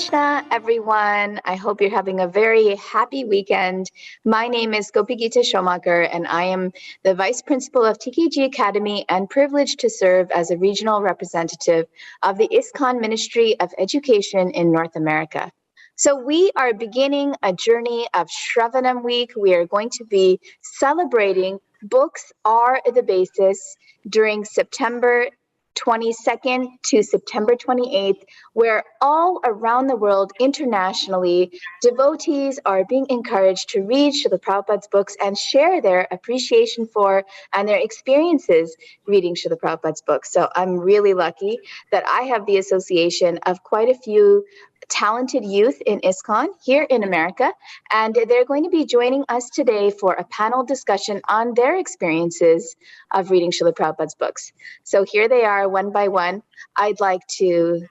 Krishna, everyone. I hope you're having a very happy weekend. My name is Gopi Gita Schomaker, and I am the Vice Principal of TKG Academy and privileged to serve as a regional representative of the ISKCON Ministry of Education in North America. So we are beginning a journey of Shravanam Week. We are going to be celebrating Books Are the Basis during September 22nd to September 28th, where all around the world internationally, devotees are being encouraged to read Srila Prabhupada's books and share their appreciation for and their experiences reading Srila Prabhupada's books. So I'm really lucky that I have the association of quite a few talented youth in ISKCON here in America, and they're going to be joining us today for a panel discussion on their experiences of reading Srila Prabhupada's books. So here they are one by one. I'd like to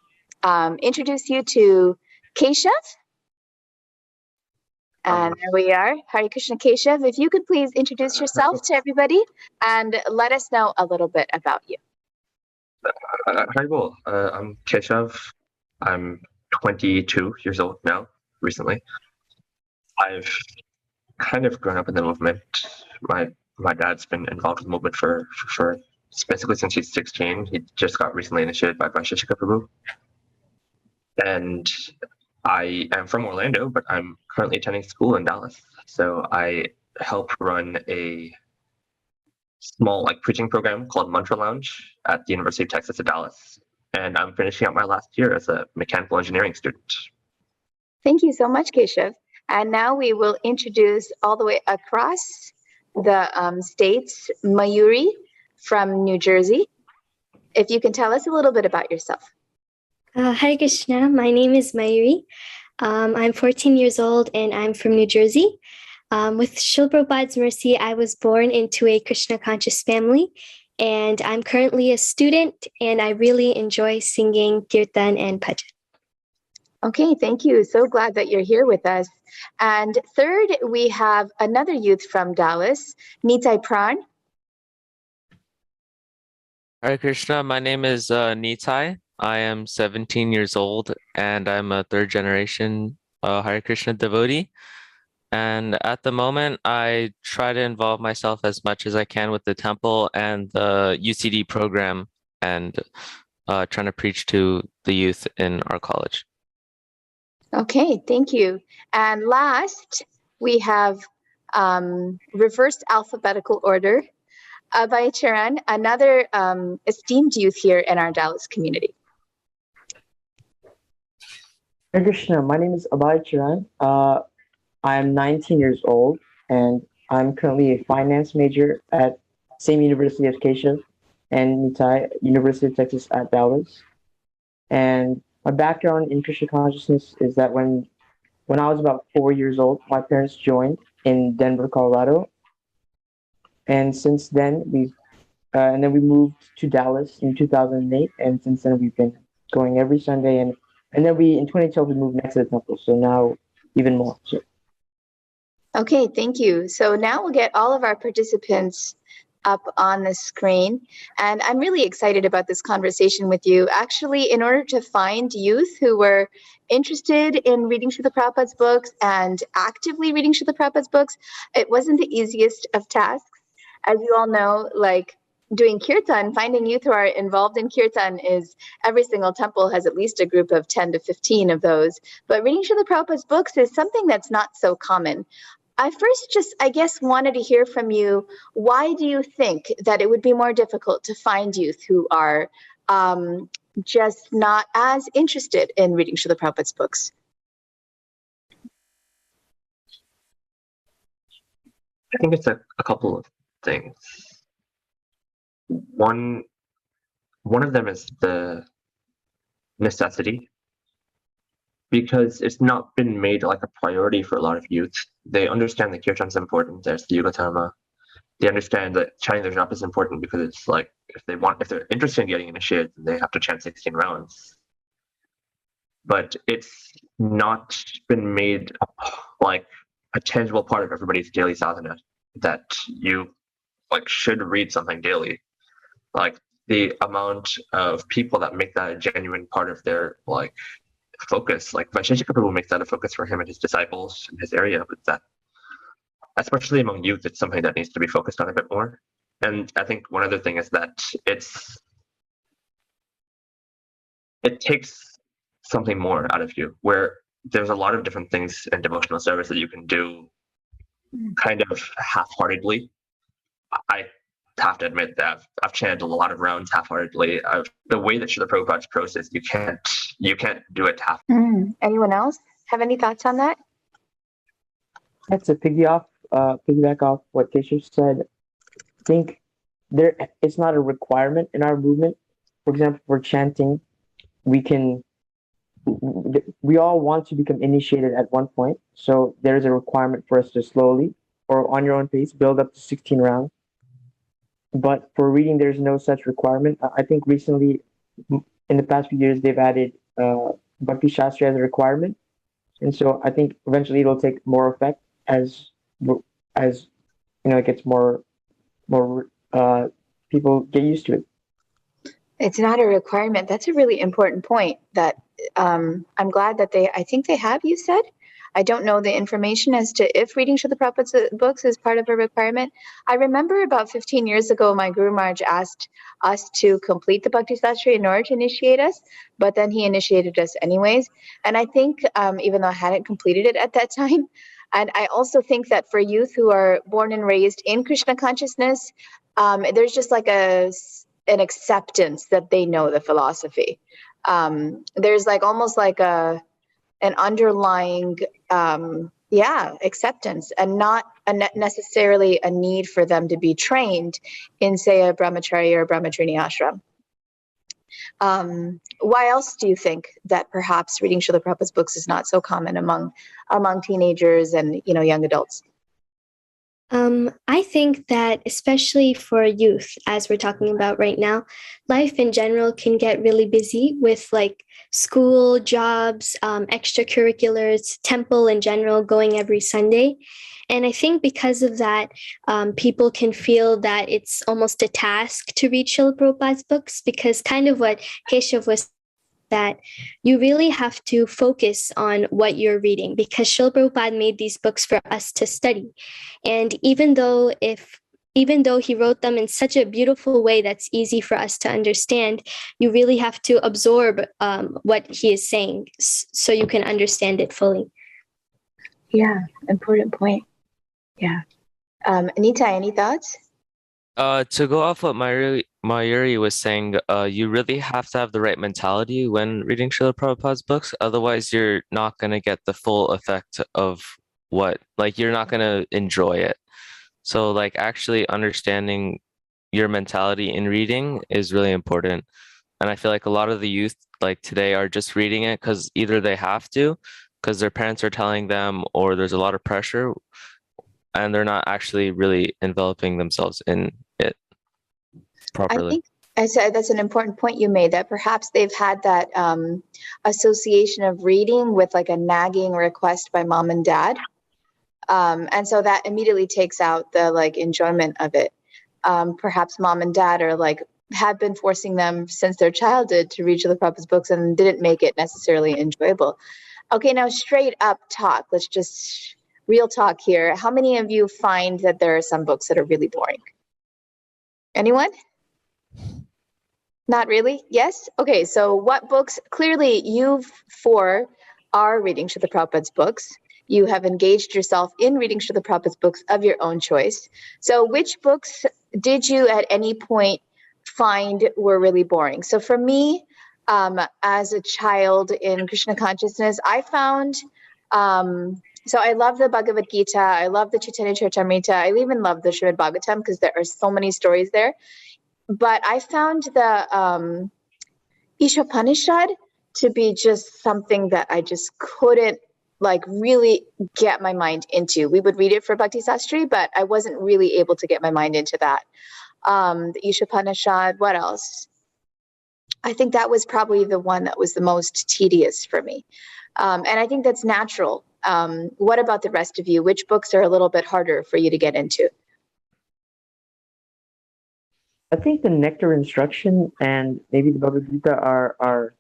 introduce you to Keshav. And there we are. Hare Krishna, Keshav. If you could please introduce yourself to everybody and let us know a little bit about you. Hi, Will. I'm Keshav. I'm 22 years old now, recently. I've kind of grown up in the movement. My dad's been involved with the movement for basically since he's 16. He just got recently initiated by Vaisesika Prabhu. And I am from Orlando, but I'm currently attending school in Dallas. So I help run a small preaching program called Mantra Lounge at the University of Texas at Dallas. And I'm finishing up my last year as a mechanical engineering student. Thank you so much, Keshav. And now we will introduce all the way across the states, Mayuri from New Jersey. If you can tell us a little bit about yourself. Hare Krishna, my name is Mayuri. I'm 14 years old and I'm from New Jersey. With Srila Prabhupada's mercy, I was born into a Krishna conscious family. And I'm currently a student, and I really enjoy singing kirtan and bhajan. Okay, thank you. So glad that you're here with us. And third, we have another youth from Dallas, Nitai Pran. Hare Krishna, my name is Nitai. I am 17 years old, and I'm a third generation Hare Krishna devotee. And at the moment, I try to involve myself as much as I can with the temple and the UCD program and trying to preach to the youth in our college. Okay, thank you. And last, we have reversed alphabetical order. Abhaya Charan, another esteemed youth here in our Dallas community. Hare Krishna, my name is Abhaya Charan. I'm 19 years old, and I'm currently a finance major at same University as Keshav and Nitai, University of Texas at Dallas. And my background in Krishna consciousness is that when I was about 4 years old, my parents joined in Denver, Colorado. And since then, we moved to Dallas in 2008, and since then we've been going every Sunday. And then in 2012 we moved next to the temple, so now even more. So. Okay, thank you. So now we'll get all of our participants up on the screen. And I'm really excited about this conversation with you. Actually, in order to find youth who were interested in reading Srila Prabhupada's books and actively reading Srila Prabhupada's books, it wasn't the easiest of tasks. As you all know, doing kirtan, finding youth who are involved in kirtan is every single temple has at least a group of 10 to 15 of those. But reading Srila Prabhupada's books is something that's not so common. I first wanted to hear from you. Why do you think that it would be more difficult to find youth who are just not as interested in reading Srila Prabhupada's books? I think it's a couple of things. One of them is the necessity, because it's not been made a priority for a lot of youth. They understand that kirtan is important. There's the yugatama. They understand that chanting the japa is important because it's if they're interested in getting initiated, they have to chant 16 rounds. But it's not been made a tangible part of everybody's daily sadhana that you should read something daily. The amount of people that make that a genuine part of their focus. Like Vaisesika Prabhu makes that a focus for him and his disciples in his area, but that, especially among youth, it's something that needs to be focused on a bit more. And I think one other thing is that it takes something more out of you, where there's a lot of different things in devotional service that you can do kind of half-heartedly. I have to admit that I've chanted a lot of rounds half-heartedly. The way that Srila Prabhupada's process, you can't do it half. Anyone else have any thoughts on that? That's a piggyback off what Keshav said. I think it's not a requirement in our movement. For example, for chanting, we all want to become initiated at one point. So there's a requirement for us to slowly or on your own pace build up to 16 rounds. But for reading, there's no such requirement. I think recently, in the past few years, they've added Bhakti Shastri as a requirement. And so I think eventually it'll take more effect as it gets more people get used to it. It's not a requirement. That's a really important point that I'm glad that I think they have, you said. I don't know the information as to if reading Srila Prabhupada's books is part of a requirement. I remember about 15 years ago, my Guru Maharaj asked us to complete the Bhakti Shastri in order to initiate us, but then he initiated us anyways. And I think, even though I hadn't completed it at that time, and I also think that for youth who are born and raised in Krishna consciousness, there's just like an acceptance that they know the philosophy. There's like almost like an underlying acceptance, and not necessarily a need for them to be trained in, say, a brahmacharya or brahmacharini ashram. Why else do you think that perhaps reading Srila Prabhupada's books is not so common among teenagers and young adults? I think that especially for youth, as we're talking about right now, life in general can get really busy with like school, jobs, extracurriculars, temple in general, going every Sunday. And I think because of that, people can feel that it's almost a task to read Srila Prabhupada's books, because kind of what Keshav was that you really have to focus on what you're reading, because Srila Prabhupada made these books for us to study. And even though he wrote them in such a beautiful way that's easy for us to understand, you really have to absorb what he is saying so you can understand it fully. Yeah, important point. Yeah. Nitai, any thoughts? To go off what Mayuri was saying, you really have to have the right mentality when reading Srila Prabhupada's books. Otherwise, you're not going to get the full effect of you're not going to enjoy it. So like actually understanding your mentality in reading is really important. And I feel like a lot of the youth like today are just reading it because either they have to, because their parents are telling them, or there's a lot of pressure, and they're not actually really enveloping themselves in it properly. I think I said that's an important point you made, that perhaps they've had that association of reading with like a nagging request by mom and dad. And so that immediately takes out the like enjoyment of it. Perhaps mom and dad are like, have been forcing them since their childhood to read Srila Prabhupada's books and didn't make it necessarily enjoyable. Okay, now straight up talk. Let's just real talk here. How many of you find that there are some books that are really boring? Anyone? Not really? Yes? Okay, so what books? Clearly, you four are reading Srila Prabhupada's books. You have engaged yourself in reading Srila Prabhupada's books of your own choice. So which books did you at any point find were really boring? So for me, as a child in Krishna consciousness, I found, so I love the Bhagavad Gita, I love the Chaitanya Charitamrita, I even love the Srimad Bhagavatam because there are so many stories there. But I found the Ishopanishad to be just something that I just couldn't like really get my mind into. We would read it for Bhakti Sastri, but I wasn't really able to get my mind into that. The Ishopanishad, what else? I think that was probably the one that was the most tedious for me. And I think that's natural. What about the rest of you? Which books are a little bit harder for you to get into? I think the Nectar Instruction and maybe the Bhagavad Gita are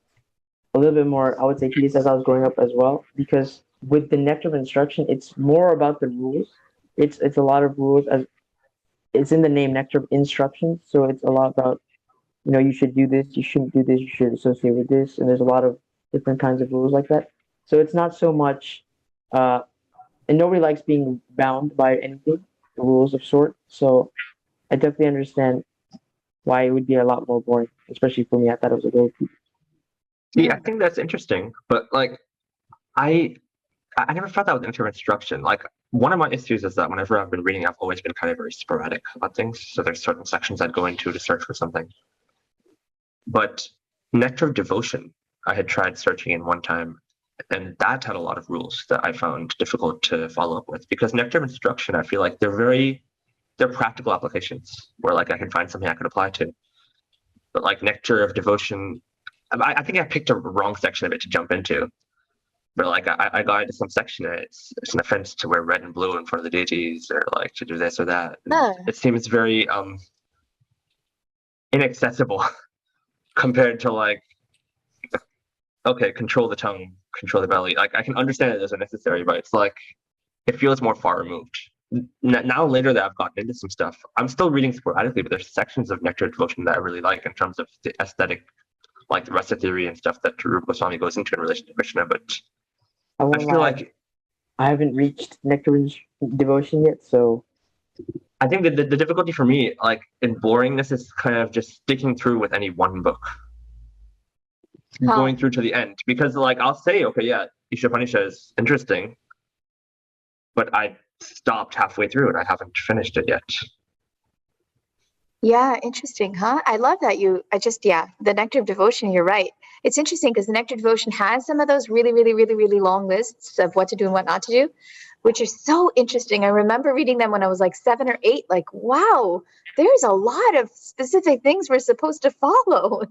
a little bit more, I would say, tedious as I was growing up as well, because with the nectar of instruction, it's more about the rules. It's a lot of rules, as it's in the name, nectar of instructions. So it's a lot about, you should do this, you shouldn't do this, you should associate with this, and there's a lot of different kinds of rules like that. So it's not so much, and nobody likes being bound by anything, the rules of sort. So I definitely understand why it would be a lot more boring, especially for me. I thought it was a little too. See, I think that's interesting, but like, I never felt that with nectar of instruction. Like, one of my issues is that whenever I've been reading, I've always been kind of very sporadic about things. So there's certain sections I'd go into to search for something. But nectar of devotion, I had tried searching in one time, and that had a lot of rules that I found difficult to follow up with. Because nectar of instruction, I feel like they're practical applications where like I can find something I could apply to. But like nectar of devotion, I think I picked a wrong section of it to jump into. But like I got into some section and it's an offense to wear red and blue in front of the deities, or like to do this or that. It seems very inaccessible compared to like, okay, control the tongue, control the belly. Like I can understand that those are necessary, but it's like it feels more far removed. Now later that I've gotten into some stuff, I'm still reading sporadically, but there's sections of nectar of devotion that I really like in terms of the aesthetic, like the rasa theory and stuff that Rupa Swami goes into in relation to Krishna. But I feel like I haven't reached nectar of devotion yet, so I think that the difficulty for me, like in boringness, is kind of just sticking through with any one book, going through to the end. Because like I'll say, okay, yeah, Isha is interesting, but I stopped halfway through and I haven't finished it yet. Yeah, interesting, huh? I love that the nectar of devotion, you're right. It's interesting because the nectar of devotion has some of those really, really, really, really long lists of what to do and what not to do, which are so interesting. I remember reading them when I was like 7 or 8, like, wow, there's a lot of specific things we're supposed to follow.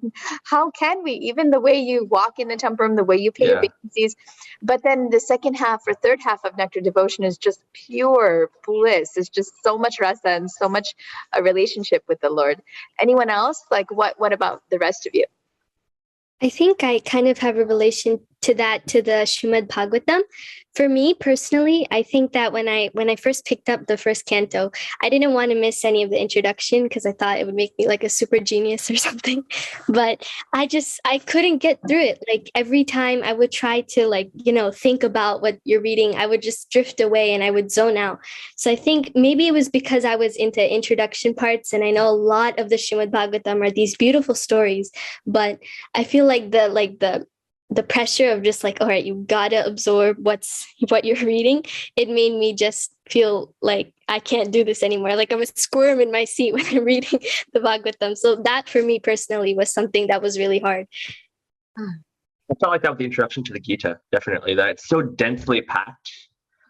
How can we? Even the way you walk in the temple room, the way you pay your vacancies. But then the second half or third half of nectar devotion is just pure bliss. It's just so much rasa and so much a relationship with the Lord. Anyone else? Like what about the rest of you? I think I kind of have a relation to that, to the Srimad Bhagavatam. For me personally, I think that when I first picked up the first canto, I didn't want to miss any of the introduction because I thought it would make me like a super genius or something. But I couldn't get through it. Like every time I would try to think about what you're reading, I would just drift away and I would zone out. So I think maybe it was because I was into introduction parts, and I know a lot of the Srimad Bhagavatam are these beautiful stories, but I feel like the pressure of just like, all right, you gotta absorb what you're reading. It made me just feel like I can't do this anymore. Like I'm a squirm in my seat when I'm reading the Bhagavatam. So that for me personally was something that was really hard. I felt like that with the introduction to the Gita, definitely, that it's so densely packed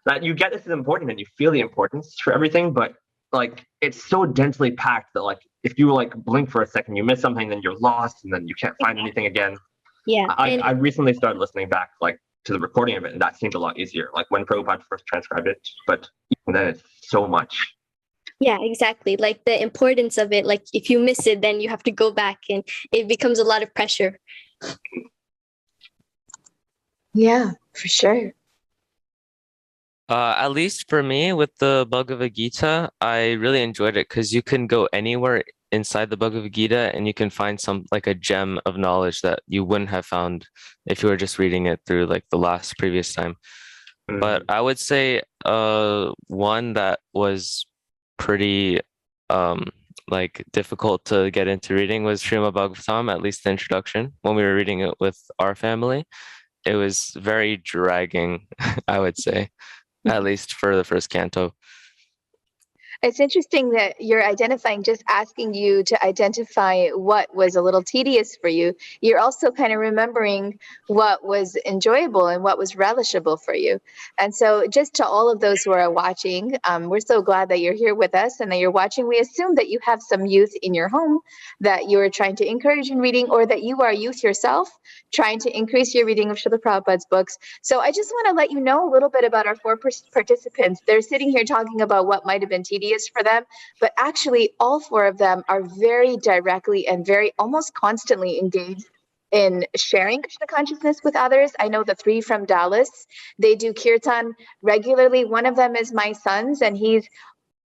that you get this is important and you feel the importance for everything, but like it's so densely packed that like if you like blink for a second, you miss something, then you're lost and then you can't find anything again. Yeah. I recently started listening back like to the recording of it, and that seemed a lot easier. Like when Prabhupada first transcribed it, but even then it's so much. Yeah, exactly. Like the importance of it, like if you miss it, then you have to go back and it becomes a lot of pressure. Yeah, for sure. At least for me, with the Bhagavad Gita, I really enjoyed it because you can go anywhere inside the Bhagavad Gita and you can find some like a gem of knowledge that you wouldn't have found if you were just reading it through like the previous time. But I would say one that was pretty like difficult to get into reading was Srimad Bhagavatam, at least the introduction. When we were reading it with our family, it was very dragging, I would say, at least for the first canto. It's interesting that you're identifying, just asking you to identify what was a little tedious for you. You're also kind of remembering what was enjoyable and what was relishable for you. And so just to all of those who are watching, we're so glad that you're here with us and that you're watching. We assume that you have some youth in your home that you're trying to encourage in reading, or that you are youth yourself trying to increase your reading of Srila Prabhupada's books. So I just want to let you know a little bit about our 4 participants. They're sitting here talking about what might have been tedious for them, but actually all 4 of them are very directly and very almost constantly engaged in sharing Krishna consciousness with others. I know the three from Dallas, they do kirtan regularly. One of them is my son's, and he's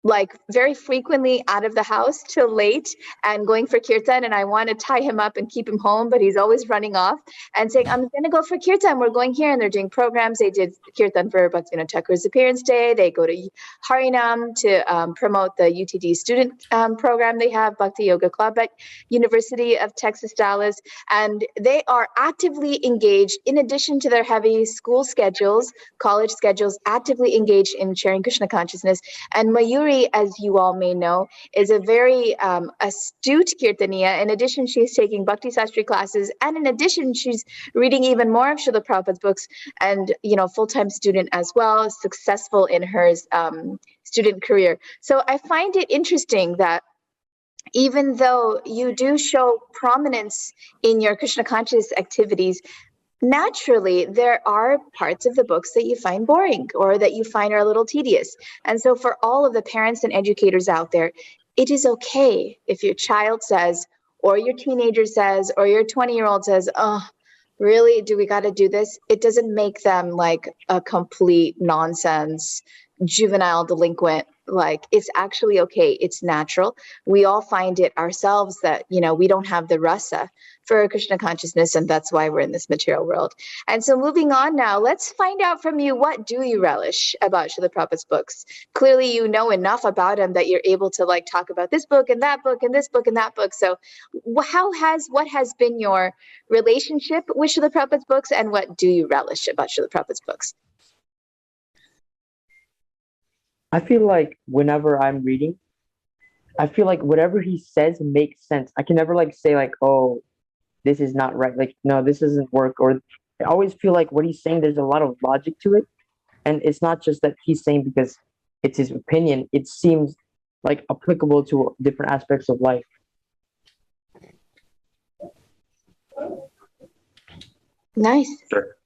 like very frequently out of the house till late and going for kirtan, and I want to tie him up and keep him home, but he's always running off and saying, I'm going to go for kirtan, we're going here. And they're doing programs. They did kirtan for Bhaktivinoda Thakur's appearance day. They go to Harinam to promote the UTD student program they have, Bhakti Yoga Club at University of Texas, Dallas. And they are actively engaged, in addition to their heavy school schedules, college schedules, actively engaged in sharing Krishna consciousness. And Mayuri, as you all may know, is a very astute kirtaniya. In addition, she's taking Bhakti Sastri classes, and in addition, she's reading even more of Srila Prabhupada's books, and full-time student as well, successful in her student career. So I find it interesting that even though you do show prominence in your Krishna conscious activities, naturally, there are parts of the books that you find boring or that you find are a little tedious. And so for all of the parents and educators out there, it is okay if your child says, or your teenager says, or your 20-year-old says, oh, really, do we got to do this? It doesn't make them like a complete nonsense, juvenile delinquent. Like, it's actually okay. It's natural. We all find it ourselves that, we don't have the rasa for Krishna consciousness, and that's why we're in this material world. And so moving on now, let's find out from you, what do you relish about Srila Prabhupada's books? Clearly, you know enough about him that you're able to like talk about this book and that book and this book and that book. So what has been your relationship with Srila Prabhupada's books, and what do you relish about Srila Prabhupada's books? I feel like whenever I'm reading, I feel like whatever he says makes sense. I can never like say like, oh, this is not right. Like, no, this doesn't work. Or I always feel like what he's saying, there's a lot of logic to it. And it's not just that he's saying because it's his opinion. It seems like applicable to different aspects of life. Nice. Sure.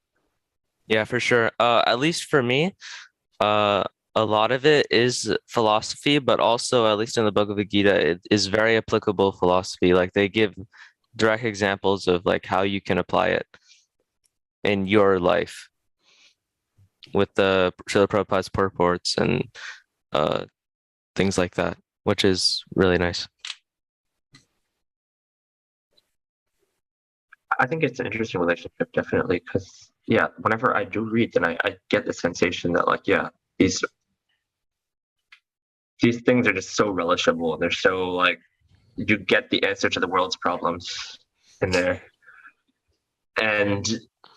Yeah, for sure. At least for me, a lot of it is philosophy, but also, at least in the Bhagavad Gita, it is very applicable philosophy. Like, they give direct examples of like how you can apply it in your life with the Srila Prabhupada's purports and things like that, which is really nice. I think it's an interesting relationship, definitely, because yeah, whenever I do read, then I get the sensation that like, yeah, these things are just so relishable, and they're so like, you get the answer to the world's problems in there, and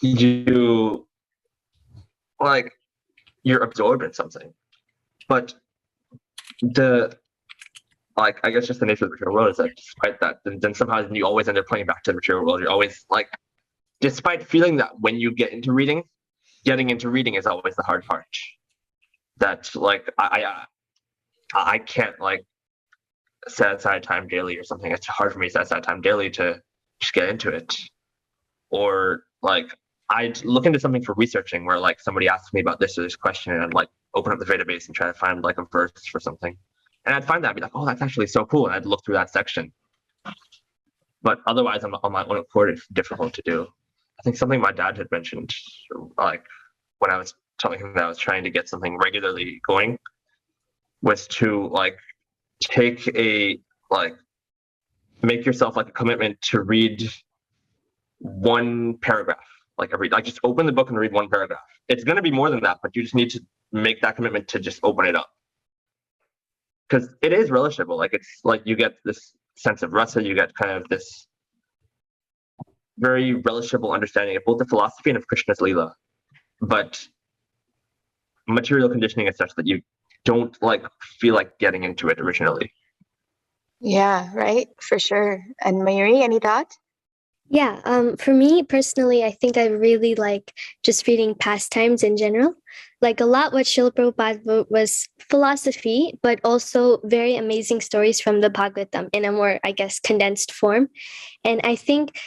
you're absorbed in something. But I guess just the nature of the material world is that despite that, then somehow you always end up playing back to the material world. You're always like, despite feeling that when you get into reading, getting into reading is always the hard part. That like I can't like set aside time daily or something. It's hard for me to set aside time daily to just get into it. Or like I'd look into something for researching where like somebody asks me about this or this question, and I'd like open up the database and try to find like a verse for something. And I'd find that, I'd be like, oh, that's actually so cool. And I'd look through that section. But otherwise, on my own accord, it's difficult to do. I think something my dad had mentioned, like when I was telling him that I was trying to get something regularly going, was to like make yourself like a commitment to read one paragraph, like just open the book and read one paragraph. It's going to be more than that, but you just need to make that commitment to just open it up, because it is relishable. Like, it's like you get this sense of rasa, you get kind of this very relishable understanding of both the philosophy and of Krishna's Leela. But material conditioning is such that you don't like feel like getting into it originally. Yeah, right, for sure. And Mayuri, any thoughts? Yeah, for me personally, I think I really like just reading pastimes in general. Like, a lot what Srila Prabhupada wrote was philosophy, but also very amazing stories from the Bhagavatam in a more, I guess, condensed form. And I think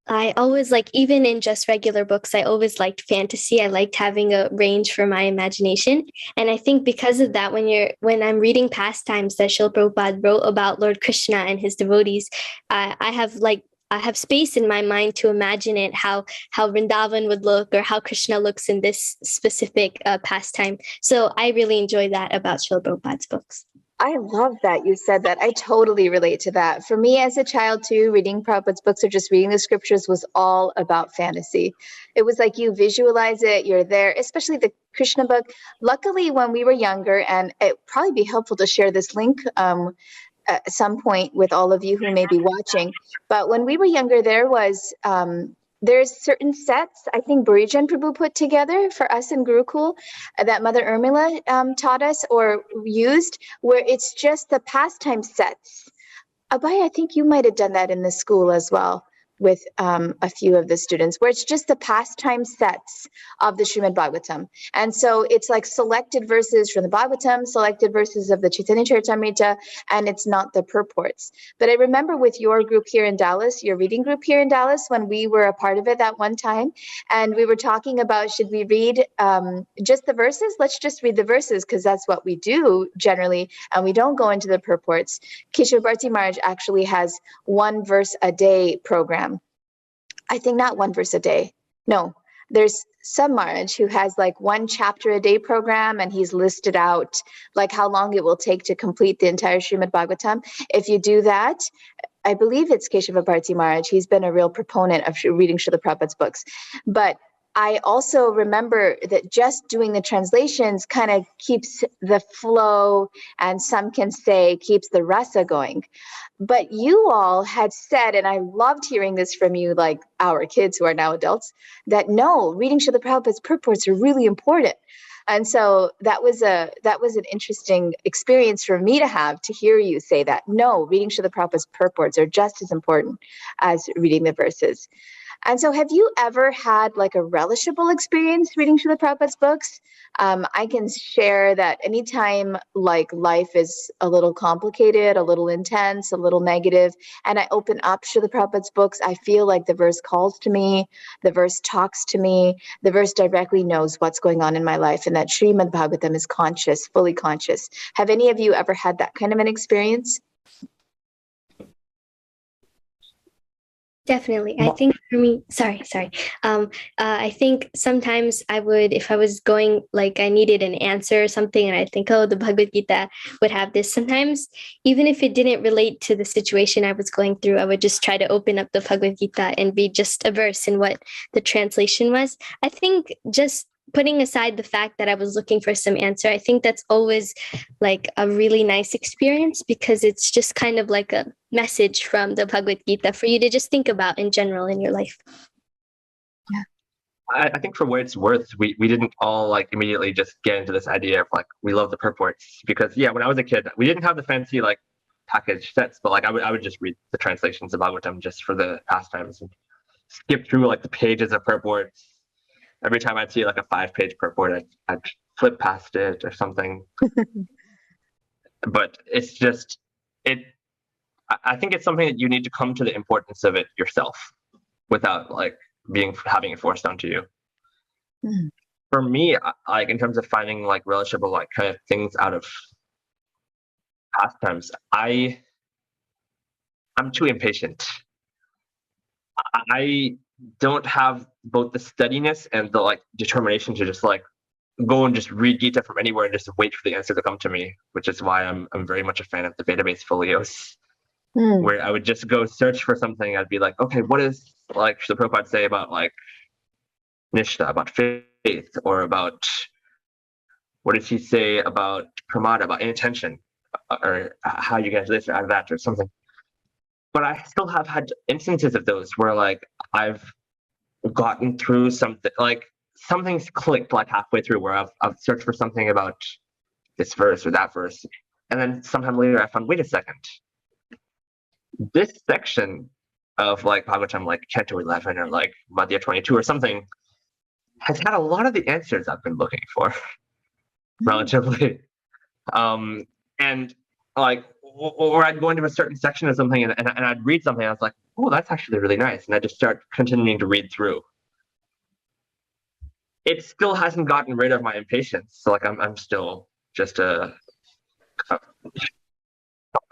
I always like, even in just regular books, I always liked fantasy. I liked having a range for my imagination. And I think because of that, when I'm reading pastimes that Srila Prabhupada wrote about Lord Krishna and his devotees, I have like have space in my mind to imagine it, how Vrindavan would look or how Krishna looks in this specific pastime. So I really enjoy that about Srila Prabhupada's books. I love that you said that. I totally relate to that. For me as a child too, reading Prabhupada's books or just reading the scriptures was all about fantasy. It was like you visualize it, you're there, especially the Krishna book. Luckily, when we were younger, and it would probably be helpful to share this link at some point with all of you who may be watching. But when we were younger, there's certain sets, I think Burijan Prabhu put together for us in Gurukul that Mother Urmila taught us or used, where it's just the pastime sets. Abhaya, I think you might have done that in the school as well with a few of the students, where it's just the pastime sets of the Srimad Bhagavatam. And so it's like selected verses from the Bhagavatam, selected verses of the Chaitanya Charitamrita, and it's not the purports. But I remember with your group here in Dallas, your reading group here in Dallas, when we were a part of it that one time, and we were talking about, should we read just the verses? Let's just read the verses, because that's what we do generally, and we don't go into the purports. Keshav Bharti Maharaj actually has 1 verse a day program. I think not 1 verse a day. No, there's some Maharaj who has like 1 chapter a day program, and he's listed out like how long it will take to complete the entire Srimad Bhagavatam. If you do that, I believe it's Keshav Bharti Maharaj. He's been a real proponent of reading Srila Prabhupada's books. But I also remember that just doing the translations kind of keeps the flow, and some can say keeps the rasa going. But you all had said, and I loved hearing this from you, like our kids who are now adults, that no, reading Srila Prabhupada's purports are really important. And so that was an interesting experience for me to have, to hear you say that. No, reading Srila Prabhupada's purports are just as important as reading the verses. And so have you ever had like a relishable experience reading Srila Prabhupada's books? I can share that anytime like life is a little complicated, a little intense, a little negative, and I open up Srila Prabhupada's books, I feel like the verse calls to me, the verse talks to me, the verse directly knows what's going on in my life, and that Srimad Bhagavatam is conscious, fully conscious. Have any of you ever had that kind of an experience? Definitely. I think for me, sorry. I think sometimes I would, if I was going, like I needed an answer or something, and I think, oh, the Bhagavad Gita would have this. Sometimes, even if it didn't relate to the situation I was going through, I would just try to open up the Bhagavad Gita and read just a verse and what the translation was. I think just putting aside the fact that I was looking for some answer, I think that's always like a really nice experience, because it's just kind of like a message from the Bhagavad Gita for you to just think about in general in your life. Yeah. I think for what it's worth, we didn't all like immediately just get into this idea of like, we love the purports, because when I was a kid, we didn't have the fancy like package sets, but like I would just read the translations of Bhagavatam just for the pastimes and skip through like the pages of purports. Every time I'd see like a 5-page purport, I'd flip past it or something. But it's just, I think it's something that you need to come to the importance of it yourself without like having it forced onto you. Mm. For me, like in terms of finding like relishable like kind of things out of pastimes, I'm too impatient. I don't have both the steadiness and the like determination to just like go and just read Gita from anywhere and just wait for the answer to come to me, which is why I'm very much a fan of the database folios, where I would just go search for something. I'd be like, okay, what does like the Prabhupada say about like Nishtha, about faith, or about what does he say about pramada, about intention, or how you get this or out of that or something. But I still have had instances of those where like I've gotten through something, like something's clicked like halfway through, where I've searched for something about this verse or that verse, and then sometime later I found, wait a second, this section of like Bhagavatam, like Canto 11 or like Madhya 22 or something, has had a lot of the answers I've been looking for, relatively. And like, or I'd go into a certain section of something and I'd read something, and I was like, oh, that's actually really nice. And I just start continuing to read through. It still hasn't gotten rid of my impatience. So like I'm still just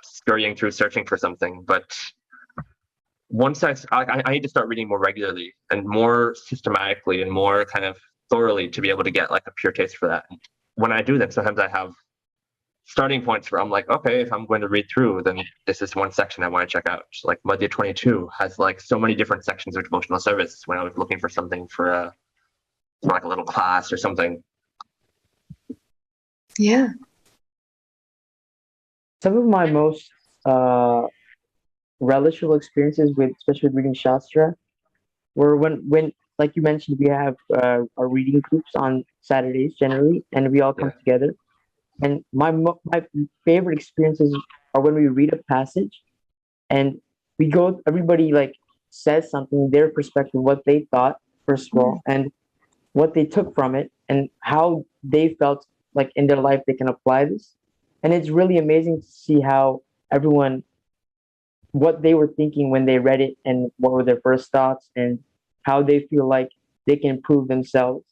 scurrying through searching for something. But once I need to start reading more regularly and more systematically and more kind of thoroughly to be able to get like a pure taste for that. And when I do that, sometimes I have starting points where I'm like, okay, if I'm going to read through, then this is one section I want to check out. Like Madhya 22 has like so many different sections of devotional service when I was looking for something for like a little class or something. Yeah. Some of my most relishable experiences with, especially with reading Shastra, were when like you mentioned, we have our reading groups on Saturdays generally, and we all come together. And my favorite experiences are when we read a passage, and everybody like says something, their perspective, what they thought first of all, and what they took from it, and how they felt like in their life they can apply this. And it's really amazing to see how everyone, what they were thinking when they read it, and what were their first thoughts, and how they feel like they can improve themselves.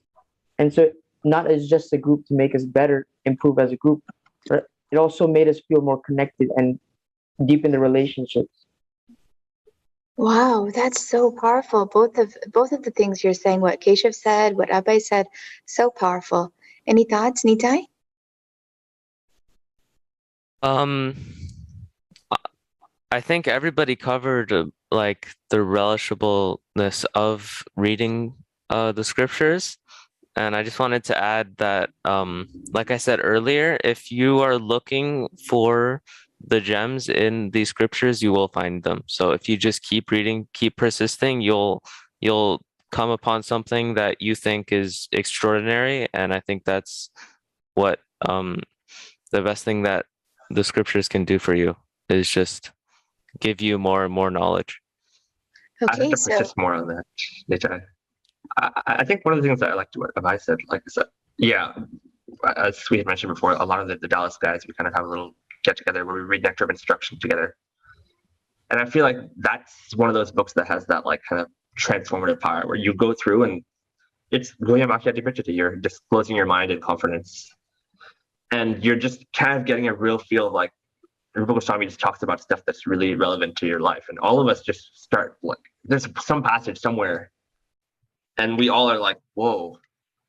And so, not as just a group to make us better, improve as a group, but it also made us feel more connected and deepen the relationships. Wow, that's so powerful. Both of the things you're saying, what Keshav said, what Abhaya said, so powerful. Any thoughts, Nitai? I think everybody covered like the relishableness of reading the scriptures. And I just wanted to add that, like I said earlier, if you are looking for the gems in these scriptures, you will find them. So if you just keep reading, keep persisting, you'll come upon something that you think is extraordinary. And I think that's what the best thing that the scriptures can do for you is just give you more and more knowledge. Okay, I have to persist more on that, Nitai. I think one of the things that I liked what Abhaya said, like I said, as we had mentioned before, a lot of the Dallas guys, we kind of have a little get together where we read Nectar of Instruction together. And I feel like that's one of those books that has that like kind of transformative power where you go through and it's you're disclosing your mind in confidence. And you're just kind of getting a real feel of like Rupa Goswami just talks about stuff that's really relevant to your life. And all of us just start like, there's some passage somewhere and we all are like, whoa,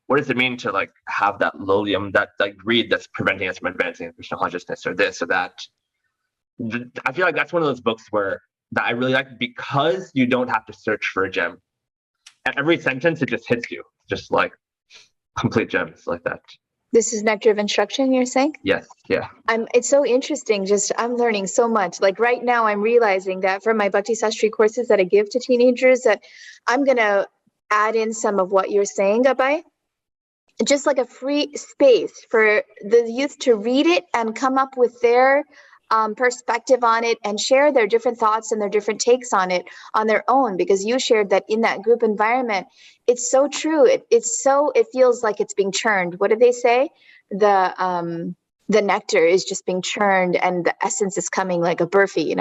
what does it mean to like have that lolium, that like greed that's preventing us from advancing in Krishna consciousness or this or that? I feel like that's one of those books where that I really like because you don't have to search for a gem. At every sentence, it just hits you, just like complete gems like that. This is Nectar of Instruction, you're saying? Yes, yeah. It's so interesting. I'm learning so much. Like right now, I'm realizing that for my Bhakti Sastri courses that I give to teenagers, that I'm going to add in some of what you're saying, Abhaya. Just like a free space for the youth to read it and come up with their perspective on it and share their different thoughts and their different takes on it on their own, because you shared that in that group environment. It's so true. It feels like it's being churned. What did they say? The nectar is just being churned and the essence is coming like a burfi,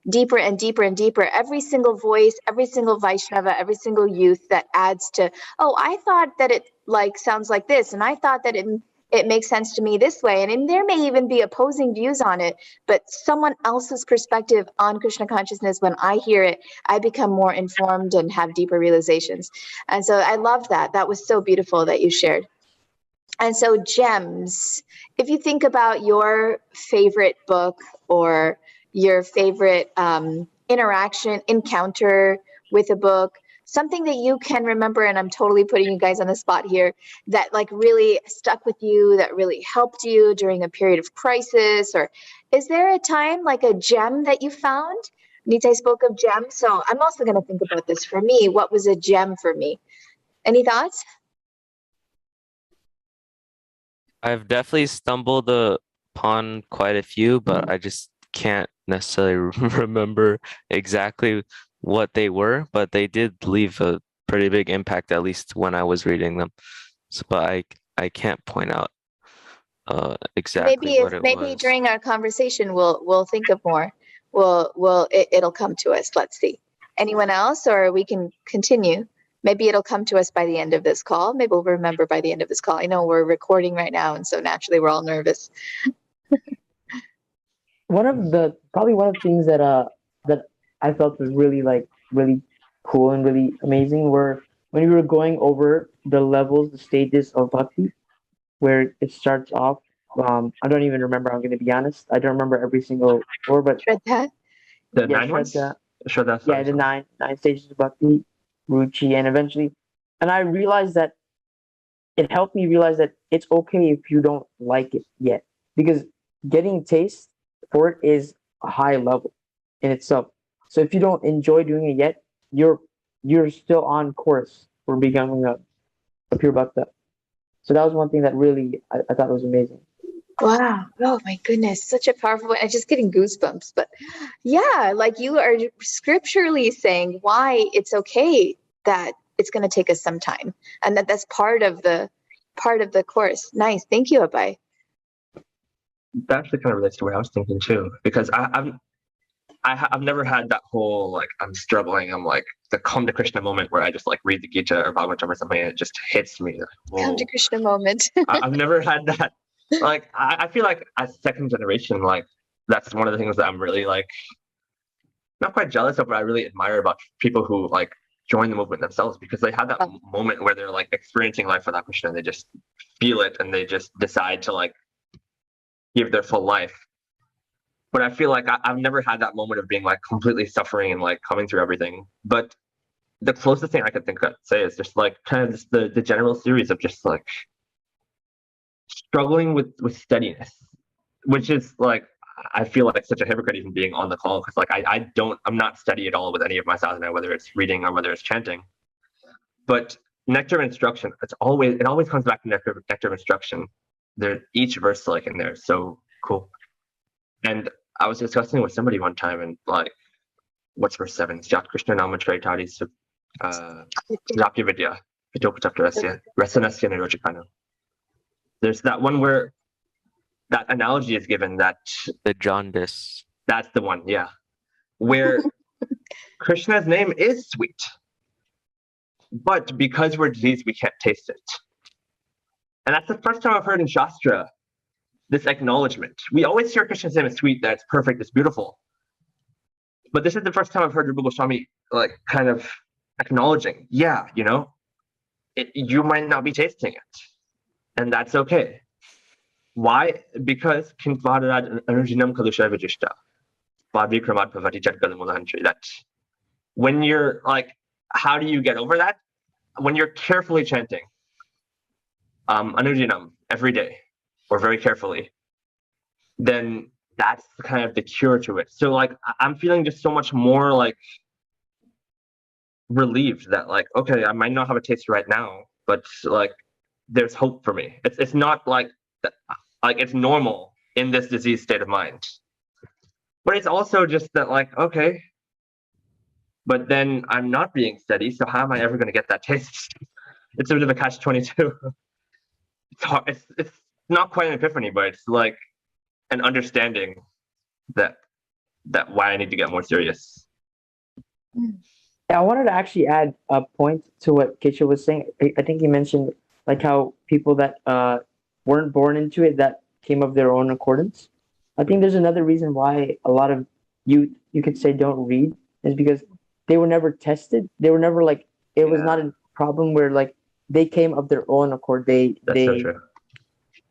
deeper and deeper and deeper. Every single voice, every single Vaishnava, every single youth that adds to, oh, I thought that it like sounds like this, and I thought that it makes sense to me this way. And there may even be opposing views on it, but someone else's perspective on Krishna consciousness, when I hear it, I become more informed and have deeper realizations. And so I love that. That was so beautiful that you shared. And so gems, if you think about your favorite book or your favorite encounter with a book, something that you can remember, and I'm totally putting you guys on the spot here, that like really stuck with you, that really helped you during a period of crisis, or is there a time like a gem that you found? Nitai spoke of gems, so I'm also going to think about this for me. What was a gem for me? Any thoughts? I've definitely stumbled upon quite a few, but I just can't necessarily remember exactly what they were, but they did leave a pretty big impact, at least when I was reading them. So, but I can't point out exactly what it maybe was. during our conversation we'll think of more. It'll come to us. Let's see. Anyone else, or we can continue? Maybe it'll come to us by the end of this call. Maybe we'll remember by the end of this call. I know we're recording right now, and so naturally we're all nervous. One of the things that I felt was really like really cool and really amazing were when we were going over the levels, the stages of bhakti, where it starts off. I don't even remember. I'm going to be honest. I don't remember every single word, but Shraddha. The yeah, nine ones? Shraddha. Shraddha, Yeah, sorry. the nine stages of bhakti, ruchi, and eventually, and I realized that it helped me realize that it's okay if you don't like it yet, because getting taste for it is a high level in itself. So if you don't enjoy doing it yet, you're still on course for becoming a pure bhakta. So that was one thing that really I thought was amazing. Wow. Oh my goodness. Such a powerful one. I'm just getting goosebumps. But yeah, like you are scripturally saying why it's okay that it's going to take us some time and that's part of the course. Nice. Thank you, Abhay. That actually kind of relates to what I was thinking too, because I've never had that whole like I'm struggling. I'm like the come to Krishna moment where I just like read the Gita or Bhagavatam or something and it just hits me. Like, whoa. Come to Krishna moment. I've never had that. Like I feel like as second generation, like that's one of the things that I'm really like not quite jealous of, but I really admire about people who like join the movement themselves because they have that moment where they're like experiencing life without Krishna and they just feel it and they just decide to like give their full life. But I feel like I've never had that moment of being like completely suffering and like coming through everything. But the closest thing I could think of say is just like kind of this, the general series of just like struggling with steadiness, which is like I feel like such a hypocrite even being on the call because like I'm not steady at all with any of my sadhana, whether it's reading or whether it's chanting. But nectar of instruction, it always comes back to nectar of instruction. Each verse like in there is so cool. And I was discussing with somebody one time and like, what's verse 7? Jat Krishna Nama Traitadi Rapya Vidya Vitopachakrasya Rasanasya Nirojikano. There's that one where that analogy is given that The jaundice. that's the one, yeah. Where Krishna's name is sweet. But because we're diseased, we can't taste it. And that's the first time I've heard in Shastra this acknowledgement. We always hear Krishna's name is sweet, that it's perfect, it's beautiful. But this is the first time I've heard Rupa Goswami like kind of acknowledging, yeah, you know, you might not be tasting it. And that's okay. Why? Because that when you're like, how do you get over that? When you're carefully chanting Anujinam every day, or very carefully, then that's kind of the cure to it. So like I'm feeling just so much more like relieved that like, okay, I might not have a taste right now, but like there's hope for me. It's not like it's normal in this diseased state of mind. But it's also just that like, okay, but then I'm not being steady, so how am I ever going to get that taste? It's a bit of a catch-22. It's hard. It's not quite an epiphany, but it's like an understanding that why I need to get more serious. Yeah, I wanted to actually add a point to what Keshav was saying. I think he mentioned like how people that weren't born into it that came of their own accordance. I think there's another reason why a lot of youth, you could say, don't read is because they were never tested. They were never like it was not a problem where like they came of their own accord. That's so true.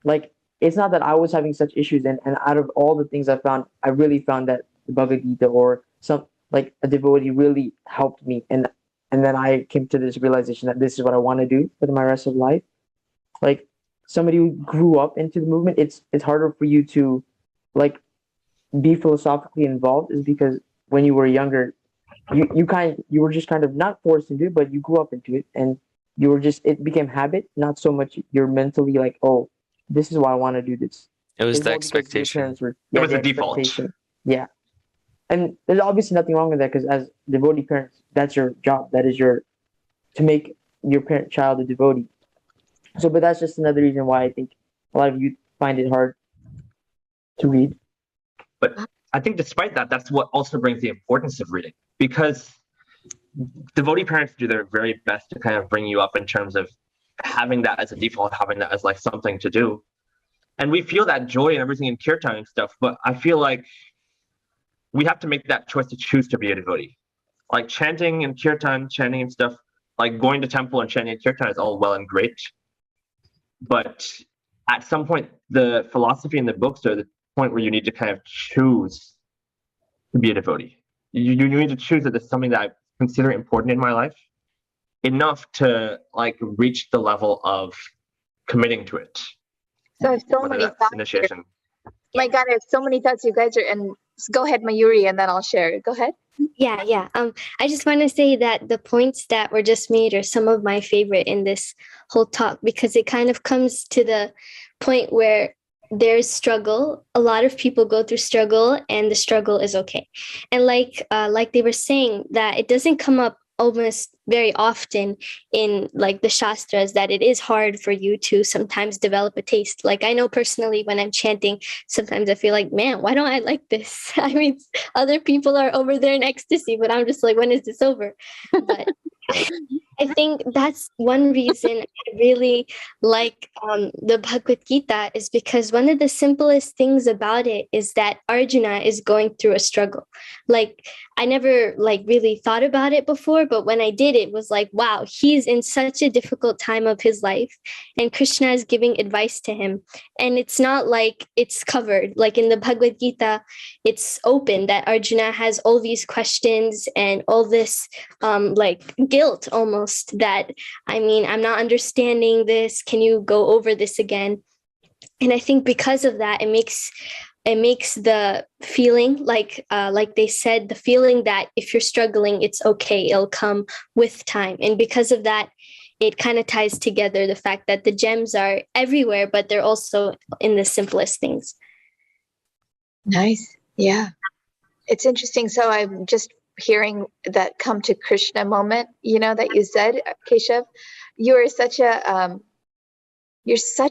Like it's not that I was having such issues and out of all the things I found, I really found that the Bhagavad Gita or some like a devotee really helped me and then I came to this realization that this is what I want to do for my rest of life. Like somebody who grew up into the movement, it's harder for you to like be philosophically involved is because when you were younger, you were just kind of not forced into it, but you grew up into it and you were just it became habit, not so much you're mentally like, oh, this is why I want to do this. It was It's the all because your expectation. parents were, It was the a default. expectation. Yeah. And there's obviously nothing wrong with that because as devotee parents, that's your job. That is to make your parent child a devotee. So, but that's just another reason why I think a lot of youth find it hard to read. But I think despite that, that's what also brings the importance of reading because devotee parents do their very best to kind of bring you up in terms of having that as a default, having that as like something to do. And we feel that joy and everything in kirtan and stuff, but I feel like we have to make that choice to choose to be a devotee. like chanting and kirtan, chanting and stuff, like going to temple and chanting and kirtan is all well and great. But at some point, the philosophy in the books are the point where you need to kind of choose to be a devotee. You need to choose that it's something that I consider important in my life, enough to like reach the level of committing to it. So I have so Whether many that's thoughts. initiation. My God, I have so many thoughts. You guys are, and go ahead, Mayuri, and then I'll share. Go ahead. Yeah. I just want to say that the points that were just made are some of my favorite in this whole talk, because it kind of comes to the point where there's struggle. A lot of people go through struggle, and the struggle is okay. And like they were saying, that it doesn't come up almost very often in like the shastras, that it is hard for you to sometimes develop a taste. Like I know personally, when I'm chanting, sometimes I feel like, man, why don't I like this? I mean, other people are over there in ecstasy, but I'm just like, when is this over? But I think that's one reason I really like the Bhagavad Gita, is because one of the simplest things about it is that Arjuna is going through a struggle. Like I never like really thought about it before, but when I did, it was like, wow, he's in such a difficult time of his life, and Krishna is giving advice to him. And it's not like it's covered. Like in the Bhagavad Gita, it's open that Arjuna has all these questions and all this like guilt almost, that, I mean, I'm not understanding this. Can you go over this again? And I think because of that, it makes the feeling like they said, the feeling that if you're struggling, it's okay, it'll come with time. And because of that, it kind of ties together the fact that the gems are everywhere, but they're also in the simplest things. Nice. Yeah. It's interesting. So I'm just hearing that come to Krishna moment, that you said, Keshav. You're such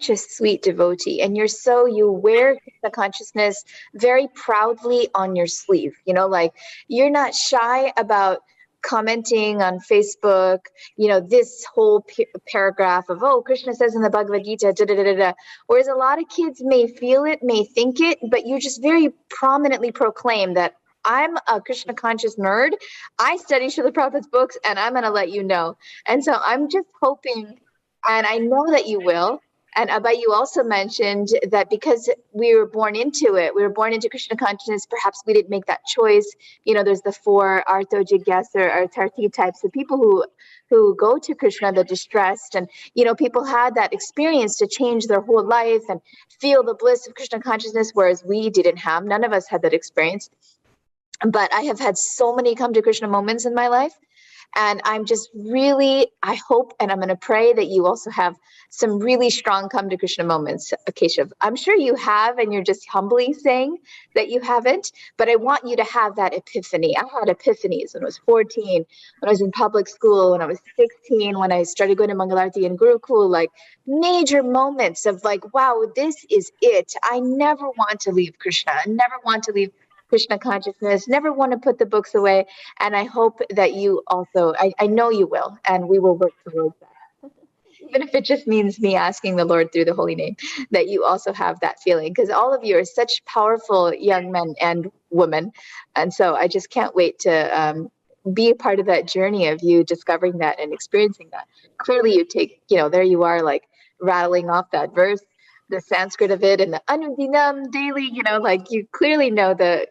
a sweet devotee, and you wear Krishna consciousness very proudly on your sleeve. Like you're not shy about commenting on Facebook, this whole paragraph of, oh, Krishna says in the Bhagavad Gita, da, da, da, da, da. Whereas a lot of kids may feel it, may think it, but you just very prominently proclaim that I'm a Krishna conscious nerd. I study Srila Prabhupada's books, and I'm going to let you know. And so I'm just hoping, and I know that you will. And Abhaya, you also mentioned that because we were born into it, we were born into Krishna consciousness, perhaps we didn't make that choice. There's the 4 Artho Jigyasa or Tarthi types of people who go to Krishna, the distressed, and people had that experience to change their whole life and feel the bliss of Krishna consciousness, whereas we didn't have. None of us had that experience. But I have had so many come to Krishna moments in my life. And I'm just really, I hope, and I'm going to pray that you also have some really strong come to Krishna moments, Keshav. I'm sure you have, and you're just humbly saying that you haven't, but I want you to have that epiphany. I had epiphanies when I was 14, when I was in public school, when I was 16, when I started going to Mangalarti and Gurukul, like major moments of like, wow, this is it. I never want to leave Krishna. I never want to leave Krishna consciousness, never want to put the books away. And I hope that you also, I know you will, and we will work towards that. Even if it just means me asking the Lord through the holy name, that you also have that feeling, because all of you are such powerful young men and women. And so I just can't wait to be a part of that journey of you discovering that and experiencing that. Clearly you take, there you are, like rattling off that verse, the Sanskrit of it, and the Anudinam daily, like you clearly know the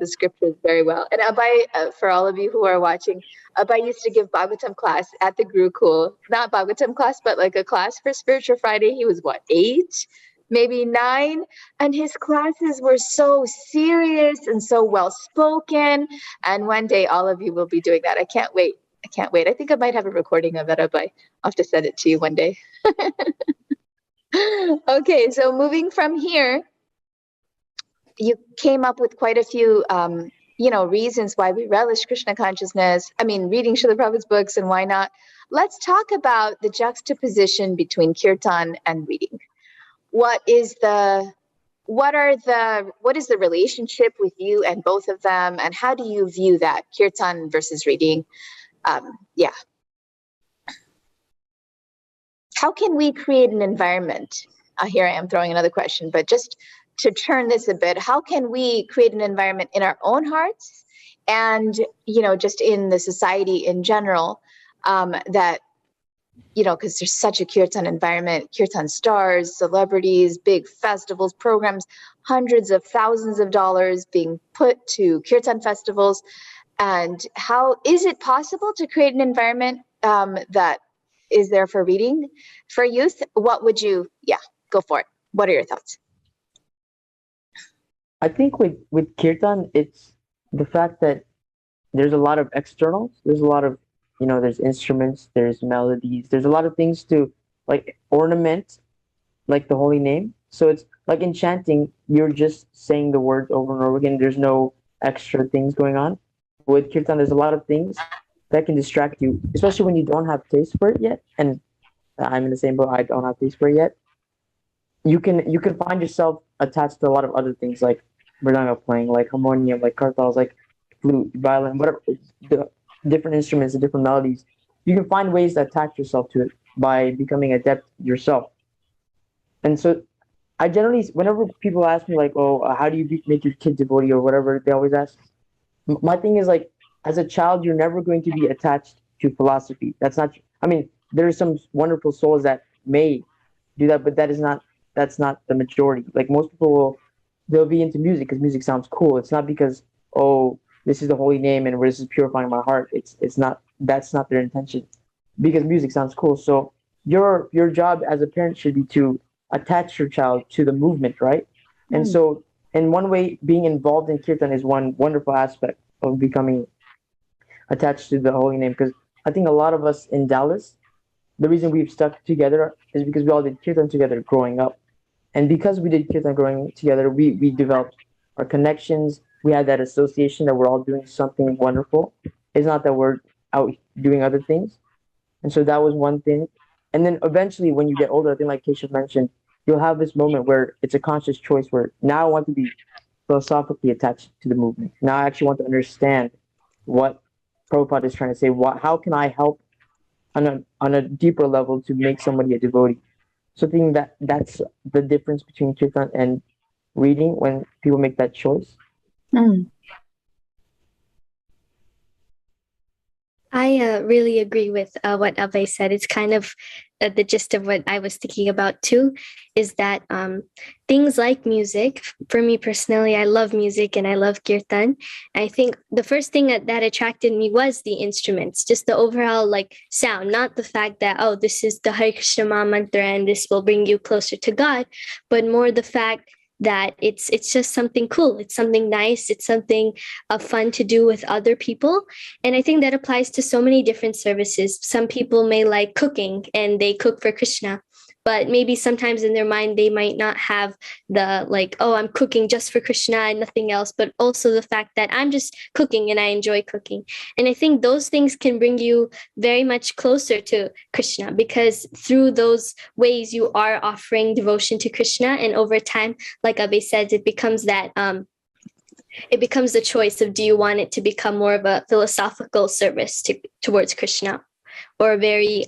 scriptures very well. And Abhaya, for all of you who are watching, Abhaya used to give Bhagavatam class at the Gurukul, not Bhagavatam class, but like a class for Spiritual Friday. He was 8, maybe 9, and his classes were so serious and so well spoken. And one day all of you will be doing that. I can't wait. I think I might have a recording of it, Abhaya. I'll have to send it to you one day. Okay, so moving from here, you came up with quite a few, reasons why we relish Krishna consciousness. I mean, reading Srila Prabhupada's books, and why not? Let's talk about the juxtaposition between kirtan and reading. What is the relationship with you and both of them, and how do you view that, kirtan versus reading? How can we create an environment? Here I am throwing another question, but just to turn this a bit, how can we create an environment in our own hearts and, just in the society in general, that, because there's such a kirtan environment, kirtan stars, celebrities, big festivals, programs, hundreds of thousands of dollars being put to kirtan festivals. And how is it possible to create an environment that is there for reading for youth? What would you, go for it. What are your thoughts? I think with kirtan, it's the fact that there's a lot of externals. There's a lot of, there's instruments, there's melodies, there's a lot of things to like ornament, like the holy name. So it's like in chanting, you're just saying the words over and over again. There's no extra things going on. With kirtan, there's a lot of things that can distract you, especially when you don't have taste for it yet. And I'm in the same boat. I don't have taste for it yet. You can find yourself attached to a lot of other things like mridanga playing, like harmonium, like kartals, like flute, violin, whatever, the different instruments, the different melodies. You can find ways to attach yourself to it by becoming adept yourself. And so I generally, whenever people ask me like, oh, how do you make your kid devotee or whatever, they always ask, my thing is like, as a child, you're never going to be attached to philosophy. That's not, I mean, there are some wonderful souls that may do that, but that's not the majority. Like most people they'll be into music because music sounds cool. It's not because, oh, this is the holy name and this is purifying my heart. It's not, that's not their intention, because music sounds cool. So your job as a parent should be to attach your child to the movement, right? And so in one way, being involved in kirtan is one wonderful aspect of becoming attached to the holy name. Because I think a lot of us in Dallas, the reason we've stuck together is because we all did kirtan together growing up. And because we did kirtan growing together, we developed our connections. We had that association that we're all doing something wonderful. It's not that we're out doing other things. And so that was one thing. And then eventually when you get older, I think like Keshav mentioned, you'll have this moment where it's a conscious choice where now I want to be philosophically attached to the movement. Now I actually want to understand what Prabhupada is trying to say. How can I help on a deeper level to make somebody a devotee? So I think that's the difference between kirtan and reading when people make that choice. I really agree with what Abhay said. It's kind of the gist of what I was thinking about too, is that things like music, for me personally, I love music and I love kirtan. I think the first thing that attracted me was the instruments, just the overall like sound, not the fact that, oh, this is the Hare Krishna Maha Mantra and this will bring you closer to God, but more the fact that it's just something cool. It's something nice. It's something fun to do with other people. And I think that applies to so many different services. Some people may like cooking and they cook for Krishna, but maybe sometimes in their mind, they might not have the like, oh, I'm cooking just for Krishna and nothing else, but also the fact that I'm just cooking and I enjoy cooking. And I think those things can bring you very much closer to Krishna, because through those ways you are offering devotion to Krishna. And over time, like Abhay said, it becomes that, it becomes the choice of, do you want it to become more of a philosophical service towards Krishna, or a very,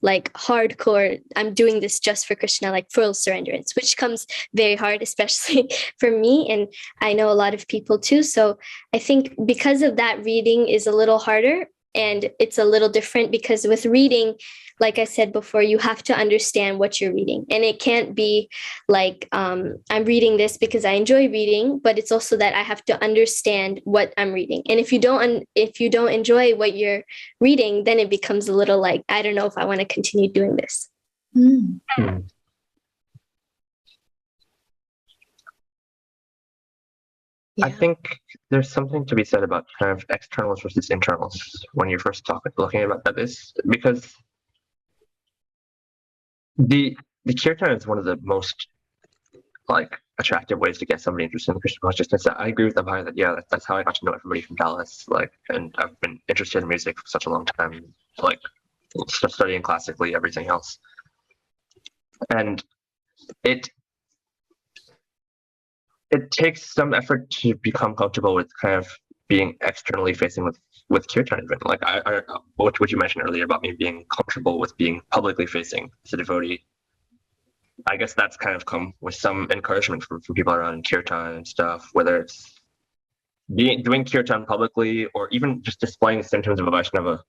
like hardcore, I'm doing this just for Krishna, like full surrenderance, which comes very hard, especially for me. And I know a lot of people too. So I think because of that, reading is a little harder and it's a little different, because with reading, like I said before, you have to understand what you're reading. And it can't be like, I'm reading this because I enjoy reading, but it's also that I have to understand what I'm reading. And if you don't enjoy what you're reading, then it becomes a little like, I don't know if I want to continue doing this. I think there's something to be said about kind of externals versus internals when you're first looking about this, because the kirtan is one of the most like attractive ways to get somebody interested in Krishna consciousness. I agree with Abhaya that that's how I got to know everybody from Dallas. Like, and I've been interested in music for such a long time, like studying classically, everything else, and it takes some effort to become comfortable with kind of being externally facing with kirtan. Like what you mentioned earlier about me being comfortable with being publicly facing as a devotee. I guess that's kind of come with some encouragement from people around in kirtan and stuff, whether it's doing kirtan publicly, or even just displaying the symptoms of a Vaishnava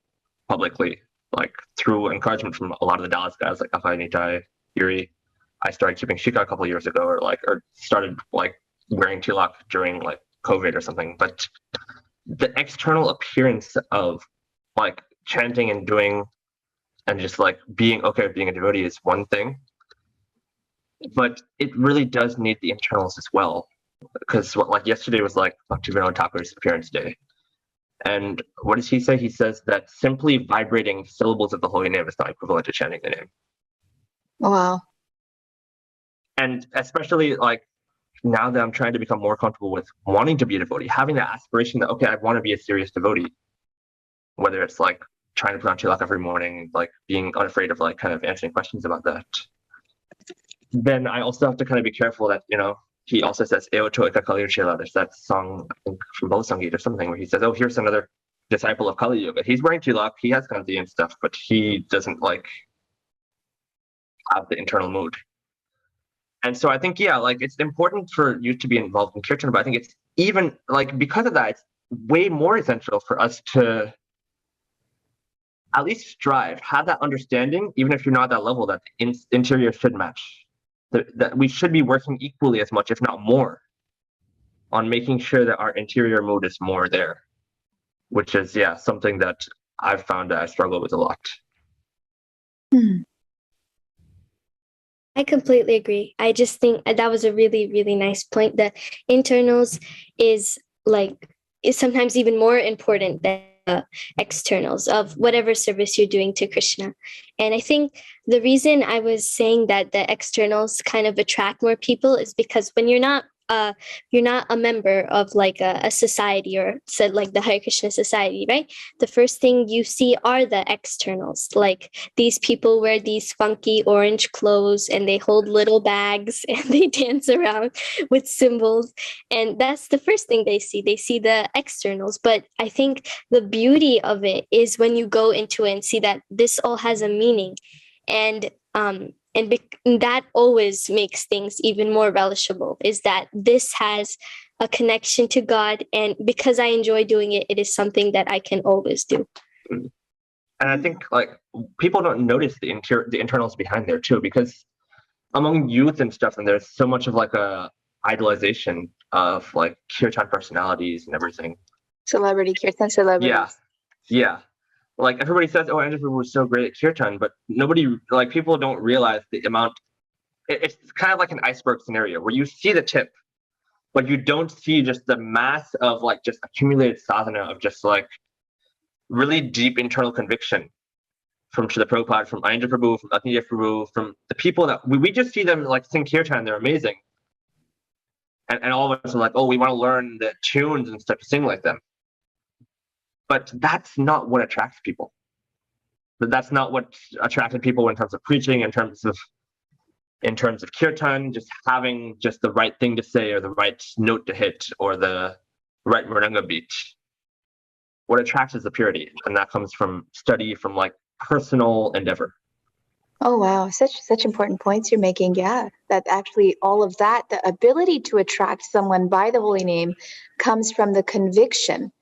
publicly, like through encouragement from a lot of the Dallas guys like Abhaya, Nitai, Yuri. I started keeping shika a couple of years ago, or started like wearing tilak during like COVID or something. But the external appearance of like chanting and doing and just like being okay with being a devotee is one thing, but it really does need the internals as well. Because like yesterday was like Bhaktivinoda Thakur's appearance day. And what does he say? He says that simply vibrating syllables of the holy name is not equivalent to chanting the name. Wow. And especially like now that I'm trying to become more comfortable with wanting to be a devotee, having that aspiration that, okay, I want to be a serious devotee, whether it's like trying to put on tilak every morning, like being unafraid of like kind of answering questions about that, then I also have to kind of be careful that, you know, he also says, Eoto Eka Kali Chela. There's that song, I think, from Balasangeet or something, where he says, oh, here's another disciple of Kali Yuga. He's wearing tilak, he has kanti and stuff, but he doesn't like have the internal mood. And so I think, yeah, like it's important for you to be involved in kirtan, but I think it's even like because of that, it's way more essential for us to at least strive, have that understanding, even if you're not at that level, that the interior should match. That we should be working equally as much, if not more, on making sure that our interior mood is more there, which is, yeah, something that I've found that I struggle with a lot. I completely agree. I just think that was a really, really nice point, that internals is sometimes even more important than externals of whatever service you're doing to Krishna. And I think the reason I was saying that the externals kind of attract more people is because when you're not a member of like a society, or said like the Hare Krishna society, right? The first thing you see are the externals. Like these people wear these funky orange clothes and they hold little bags and they dance around with symbols. And that's the first thing they see. They see the externals. But I think the beauty of it is when you go into it and see that this all has a meaning. And that always makes things even more relishable, is that this has a connection to God, and because I enjoy doing it, it is something that I can always do. And I think like people don't notice the internals behind there too, because among youth and stuff, and there's so much of like a idolization of like kirtan personalities and everything. Kirtan celebrities. Yeah. Like everybody says, oh, Andrew was so great at kirtan, but people don't realize the amount. It's kind of like an iceberg scenario where you see the tip, but you don't see just the mass of like just accumulated sadhana of just like really deep internal conviction from Srila Prabhupada, from Ayendra Prabhu, from Athiya Prabhu, from the people that we just see them like sing kirtan, they're amazing. And all of us are like, oh, we want to learn the tunes and stuff to sing like them. But that's not what attracts people. That's not what attracted people in terms of preaching, in terms of kirtan, just having just the right thing to say, or the right note to hit, or the right mridanga beat. What attracts is the purity, and that comes from study, from like personal endeavor. Oh, wow. Such important points you're making. Yeah, that actually all of that, the ability to attract someone by the holy name comes from the conviction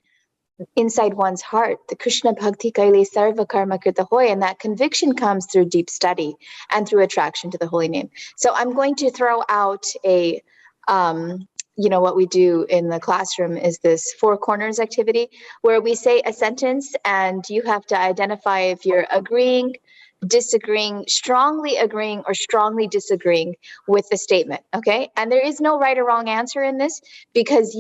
inside one's heart, the Krishna Bhakti Kaile Sarva Karma Krita Hoy, and that conviction comes through deep study and through attraction to the holy name. So I'm going to throw out a, what we do in the classroom is this 4 corners activity, where we say a sentence and you have to identify if you're agreeing, disagreeing, strongly agreeing, or strongly disagreeing with the statement, okay? And there is no right or wrong answer in this, because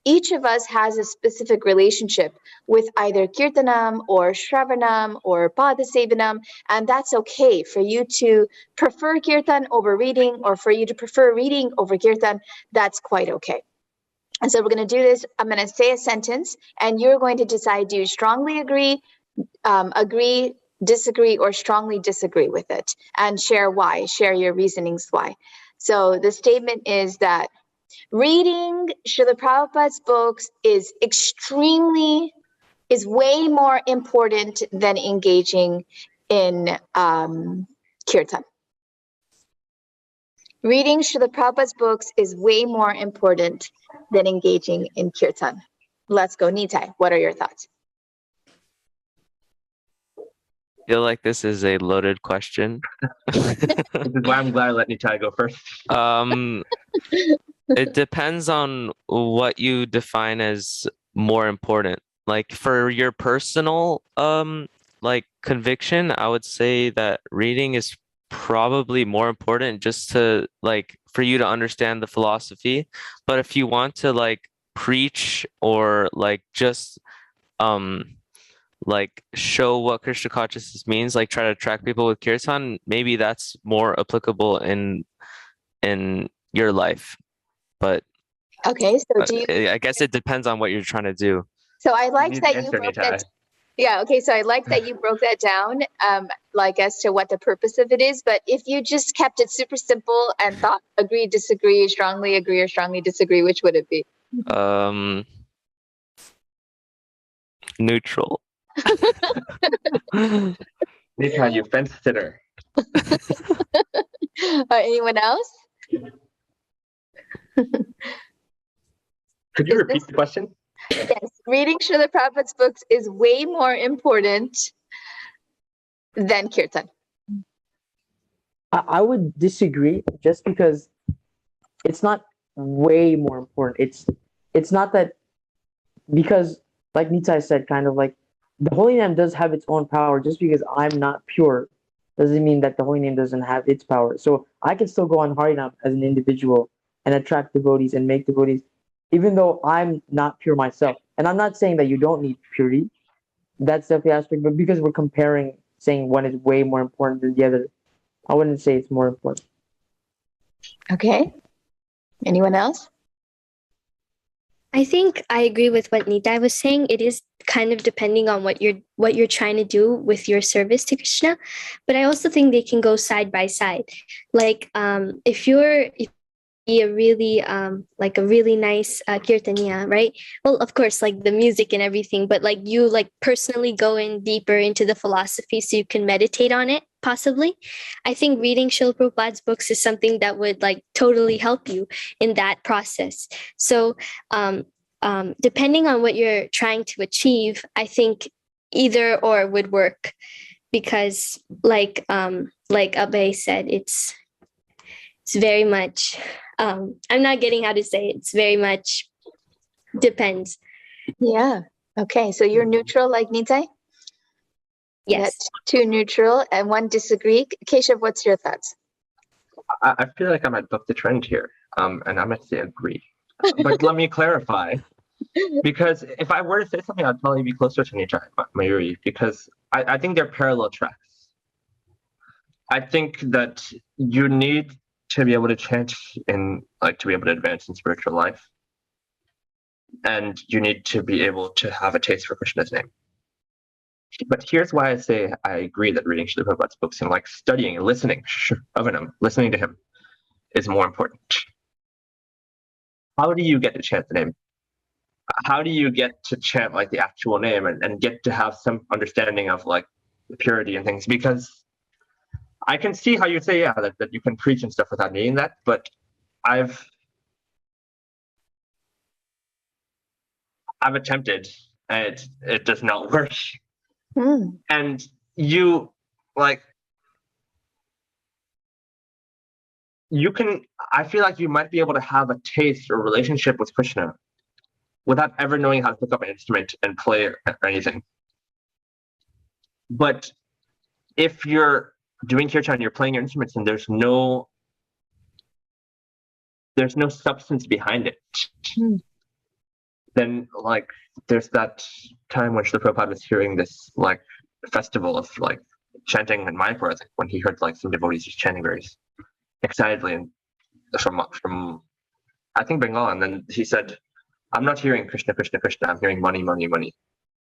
each of us has a specific relationship with either Kirtanam or Shravanam or Padasevanam, and that's okay for you to prefer Kirtan over reading, or for you to prefer reading over Kirtan. That's quite okay. And so we're going to do this. I'm going to say a sentence, and you're going to decide, do you strongly agree, disagree, or strongly disagree with it, and share why, share your reasonings why. So the statement is that reading Srila Prabhupada's books is way more important than engaging in kirtan. Reading Srila Prabhupada's books is way more important than engaging in kirtan. Let's go, Nitai. What are your thoughts? I feel like this is a loaded question. This is why I'm glad I let Nitai go first. It depends on what you define as more important. Like for your personal like conviction, I would say that reading is probably more important just to like for you to understand the philosophy. But if you want to like preach or like just like show what Krishna consciousness means, like try to attract people with kirtan, maybe that's more applicable in your life. But Okay, so do you? I guess it depends on what you're trying to do. So I liked need that to you answer, broke Nitai. that. Yeah. Okay. So I like that you broke that down, like as to what the purpose of it is. But if you just kept it super simple and thought agree, disagree, strongly agree, or strongly disagree, which would it be? Neutral. Nitai, you fence sitter. Anyone else? Could you Is repeat this- the question? Yes. Reading Srila Prabhupada's books is way more important than kirtan. I would disagree just because it's not way more important. It's not that because like Nitai said, kind of like the holy name does have its own power. Just because I'm not pure doesn't mean that the holy name doesn't have its power. So I can still go on Harinam as an individual and attract devotees and make devotees, even though I'm not pure myself. And I'm not saying that you don't need purity. That's definitely aspect, but because we're comparing, saying one is way more important than the other, I wouldn't say it's more important. Okay. Anyone else? I think I agree with what Nitai was saying. It is kind of depending on what you're trying to do with your service to Krishna, but I also think they can go side by side. Like if you're a really like a really nice kirtaniya, right? Well, of course, like the music and everything, but like you like personally go in deeper into the philosophy so you can meditate on it, possibly. I think reading Srila Prabhupada's books is something that would like totally help you in that process. So depending on what you're trying to achieve, I think either or would work because like Abhay said, it's very much I'm not getting how to say it. It's very much depends. Yeah. Okay. So you're neutral like Nitai? Yes. That's two neutral and one disagree. Keshav, what's your thoughts? I feel like I might buck the trend here, and I might say agree. But let me clarify, because if I were to say something, I'd probably be closer to Nitai, Mayuri, because I think they're parallel tracks. I think that you need to be able to chant to be able to advance in spiritual life. And you need to be able to have a taste for Krishna's name. But here's why I say I agree that reading Srila Prabhupada's books and like studying and listening to him is more important. How do you get to chant the name? How do you get to chant like the actual name and get to have some understanding of like the purity and things? Because I can see how you say, yeah, that you can preach and stuff without needing that, but I've attempted and it does not work. And you I feel like you might be able to have a taste or relationship with Krishna without ever knowing how to pick up an instrument and play or anything. But if you're doing kirtan, you're playing your instruments and there's no substance behind it. Then like there's that time when Srila Prabhupada was hearing this like festival of like chanting in Mayapur, when he heard like some devotees just chanting very excitedly and from I think Bengal, and then he said, I'm not hearing Krishna, Krishna, Krishna, I'm hearing money, money, money.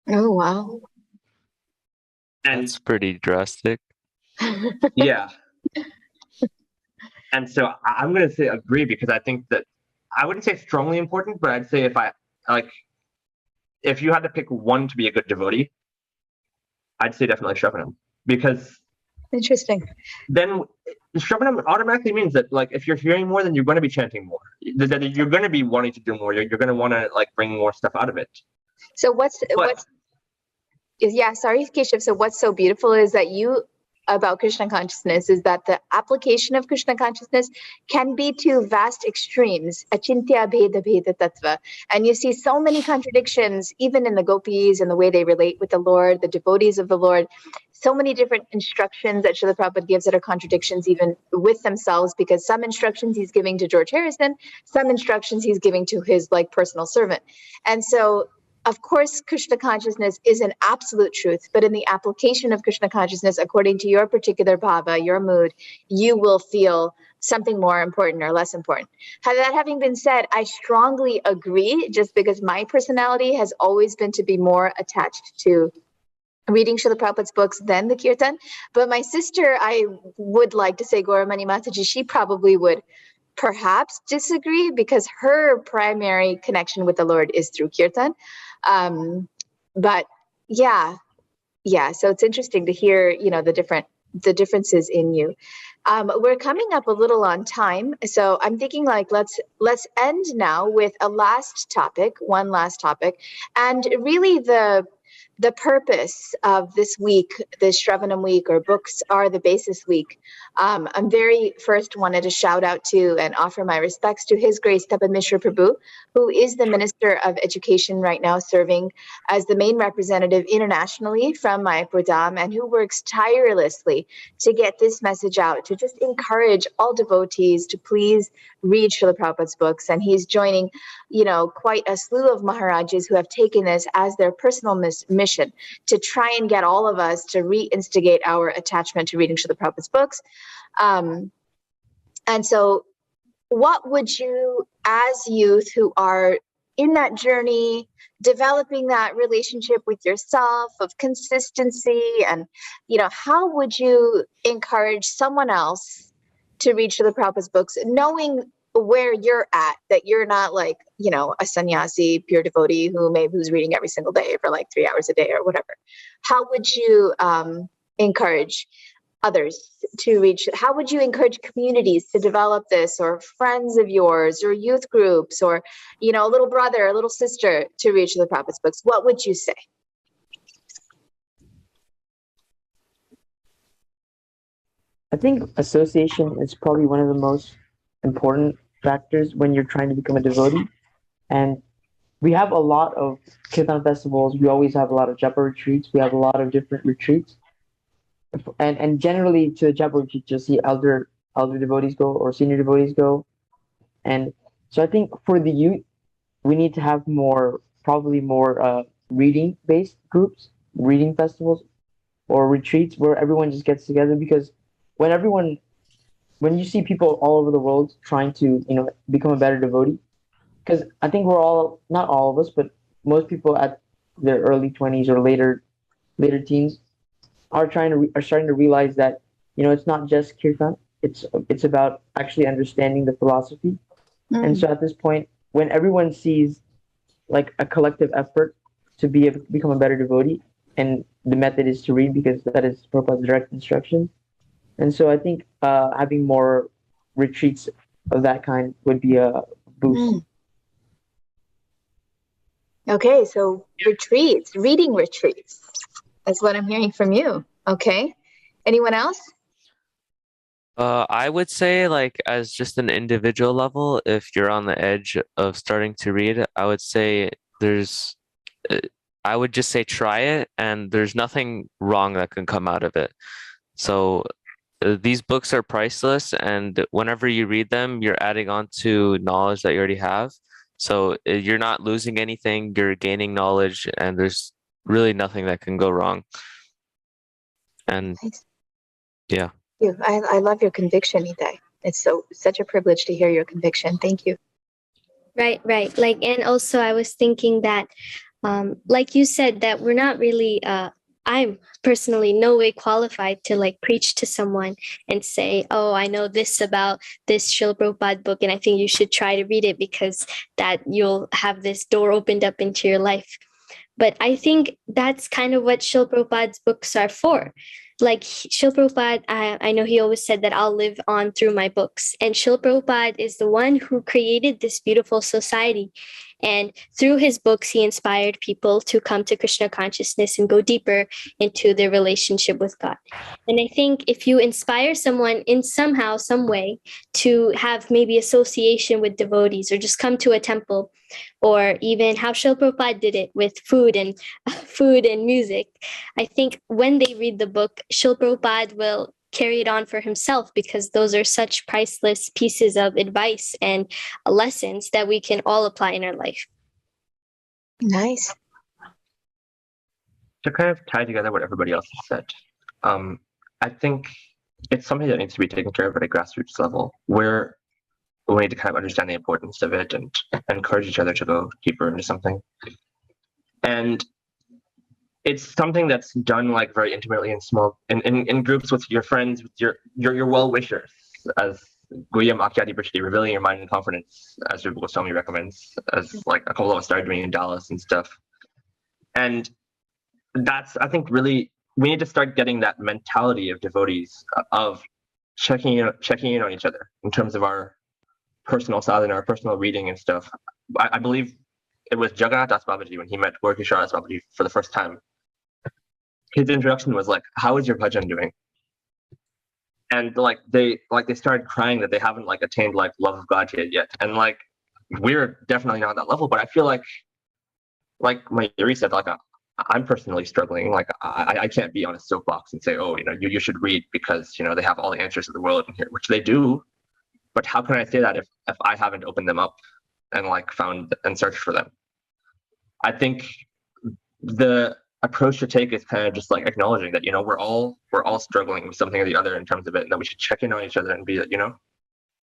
Oh, wow. And That's pretty drastic. yeah. And so I'm going to say agree, because I think that I wouldn't say strongly important, but I'd say if you had to pick one to be a good devotee, I'd say definitely Shravanam, because Interesting. then Shravanam automatically means that like if you're hearing more, then you're going to be chanting more. That you're going to be wanting to do more. You're going to want to like bring more stuff out of it. So sorry, Keshav. So what's so beautiful is that about Krishna consciousness is that the application of Krishna consciousness can be to vast extremes, achintya bheda bheda tattva. And you see so many contradictions, even in the gopis and the way they relate with the Lord, the devotees of the Lord, so many different instructions that Srila Prabhupada gives that are contradictions even with themselves, because some instructions he's giving to George Harrison, some instructions he's giving to his like personal servant. And so of course, Krishna consciousness is an absolute truth, but in the application of Krishna consciousness, according to your particular bhava, your mood, you will feel something more important or less important. That having been said, I strongly agree, just because my personality has always been to be more attached to reading Srila Prabhupada's books than the Kirtan. But my sister, I would like to say, Gauramani Mataji, she probably would perhaps disagree because her primary connection with the Lord is through Kirtan. But yeah. So it's interesting to hear, the differences in you. We're coming up a little on time. So I'm thinking like, let's end now with one last topic. And really the purpose of this week, this Shravanam week, or books are the basis week. I'm very first wanted to shout out to and offer my respects to His Grace Tapan Mishra Prabhu, who is the Minister of Education right now, serving as the main representative internationally from Mayapur Dham, and who works tirelessly to get this message out, to just encourage all devotees to please read Srila Prabhupada's books. And he's joining, quite a slew of Maharajas who have taken this as their personal mission to try and get all of us to reinstigate our attachment to reading Srila Prabhupada's books. And so what would you, as youth who are in that journey, developing that relationship with yourself of consistency, and, how would you encourage someone else to read Srila Prabhupada's books, knowing where you're at, that you're not like, a sannyasi, pure devotee who's reading every single day for like 3 hours a day or whatever? How would you encourage others to reach? How would you encourage communities to develop this, or friends of yours, or youth groups, or, a little brother, a little sister to reach the Prabhupada's books? What would you say? I think association is probably one of the most important factors when you're trying to become a devotee. And we have a lot of Kirtan festivals. We always have a lot of japa retreats. We have a lot of different retreats. And generally to the japa retreat, you'll see elder devotees go, or senior devotees go. And so I think for the youth, we need to have probably more reading-based groups, reading festivals, or retreats where everyone just gets together. Because when you see people all over the world trying to, become a better devotee, because I think we're all, not all of us, but most people at their early 20s or later teens are starting to realize that, it's not just kirtan. It's about actually understanding the philosophy. And so at this point, when everyone sees like a collective effort to become a better devotee, and the method is to read, because that is Prabhupada's direct instruction. And so I think having more retreats of that kind would be a boost. Okay, so reading retreats. That's what I'm hearing from you. Okay. Anyone else? I would say, like, as just an individual level, if you're on the edge of starting to read, I would say I would just say try it, and there's nothing wrong that can come out of it. So these books are priceless, and whenever you read them, you're adding on to knowledge that you already have. So you're not losing anything, you're gaining knowledge, and there's really nothing that can go wrong. And nice. Yeah. I love your conviction, Nitai. It's such a privilege to hear your conviction. Thank you. Right. Like, and also I was thinking that, like you said, that we're not really, I'm personally no way qualified to like preach to someone and say, oh, I know this about this Srila Prabhupada book, and I think you should try to read it because that you'll have this door opened up into your life. But I think that's kind of what Srila Prabhupada's books are for. like Srila Prabhupada, I know he always said that I'll live on through my books. And Srila Prabhupada is the one who created this beautiful society. And through his books, he inspired people to come to Krishna consciousness and go deeper into their relationship with God. And I think if you inspire someone in somehow, some way, to have maybe association with devotees or just come to a temple, or even how Srila Prabhupada did it with food and music, I think when they read the book, Srila Prabhupada will carry it on for himself, because those are such priceless pieces of advice and lessons that we can all apply in our life. Nice. To kind of tie together what everybody else has said, I think it's something that needs to be taken care of at a grassroots level, where we need to kind of understand the importance of it and encourage each other to go deeper into something. And it's something that's done like very intimately in small in groups with your friends, with your well-wishers, as Guyam Akyati Brishti, revealing your mind in confidence, as Srila Swami recommends, as like a couple of us started doing in Dallas and stuff. And that's, I think, really, we need to start getting that mentality of devotees of checking in on each other in terms of our personal sadhana, our personal reading and stuff. I believe it was Jagannath Das Babaji when he met Gorkishore Das Babaji for the first time. His introduction was like, "How is your bhajan doing?" And they started crying that they haven't like attained like love of God yet. And like, we're definitely not at that level, but I feel like Mayuri said, like I'm personally struggling. Like I can't be on a soapbox and say, oh, you should read because they have all the answers of the world in here, which they do. But how can I say that if I haven't opened them up and like found and searched for them? I think the approach to take is kind of just like acknowledging that we're all struggling with something or the other in terms of it, and that we should check in on each other and be like,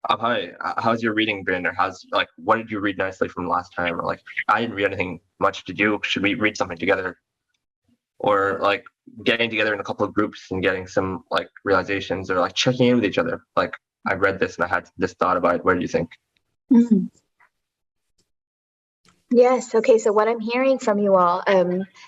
Abhaya, how's your reading been, or what did you read nicely from last time, or like I didn't read anything much, did you? Should we read something together? Or like getting together in a couple of groups and getting some like realizations, or like checking in with each other, like I read this and I had this thought about it, what do you think? Mm-hmm. Yes. Okay. So what I'm hearing from you all,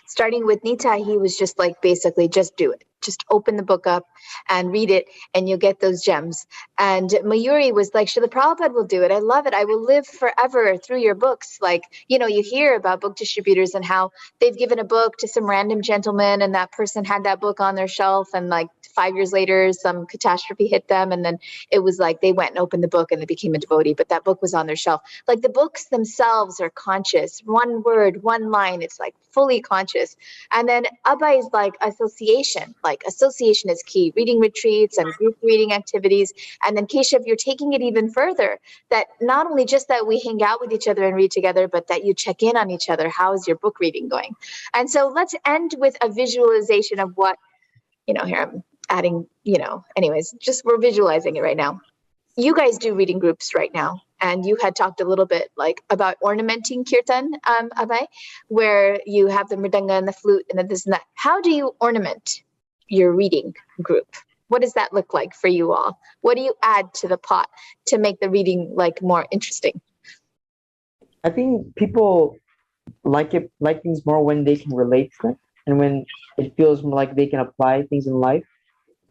starting with Nitai, he was just like, basically just do it. Just open the book up and read it and you'll get those gems. And Mayuri was like, Srila Prabhupada will do it. I love it. I will live forever through your books. Like, you hear about book distributors and how they've given a book to some random gentleman and that person had that book on their shelf, and like 5 years later, some catastrophe hit them. And then it was like they went and opened the book and they became a devotee, but that book was on their shelf. Like the books themselves are conscious. One word, one line, it's like fully conscious. And then Abhaya is like association. Like association is key. Reading retreats and group reading activities. And then Keshav, you're taking it even further. That not only just that we hang out with each other and read together, but that you check in on each other. How is your book reading going? And so let's end with a visualization of what, here I'm adding, anyways, just we're visualizing it right now. You guys do reading groups right now. And you had talked a little bit like about ornamenting kirtan, Abhay, where you have the mridanga and the flute and then this and that. How do you ornament your reading group? What does that look like for you all? What do you add to the pot to make the reading like more interesting? I think people like things more when they can relate to them and when it feels more like they can apply things in life.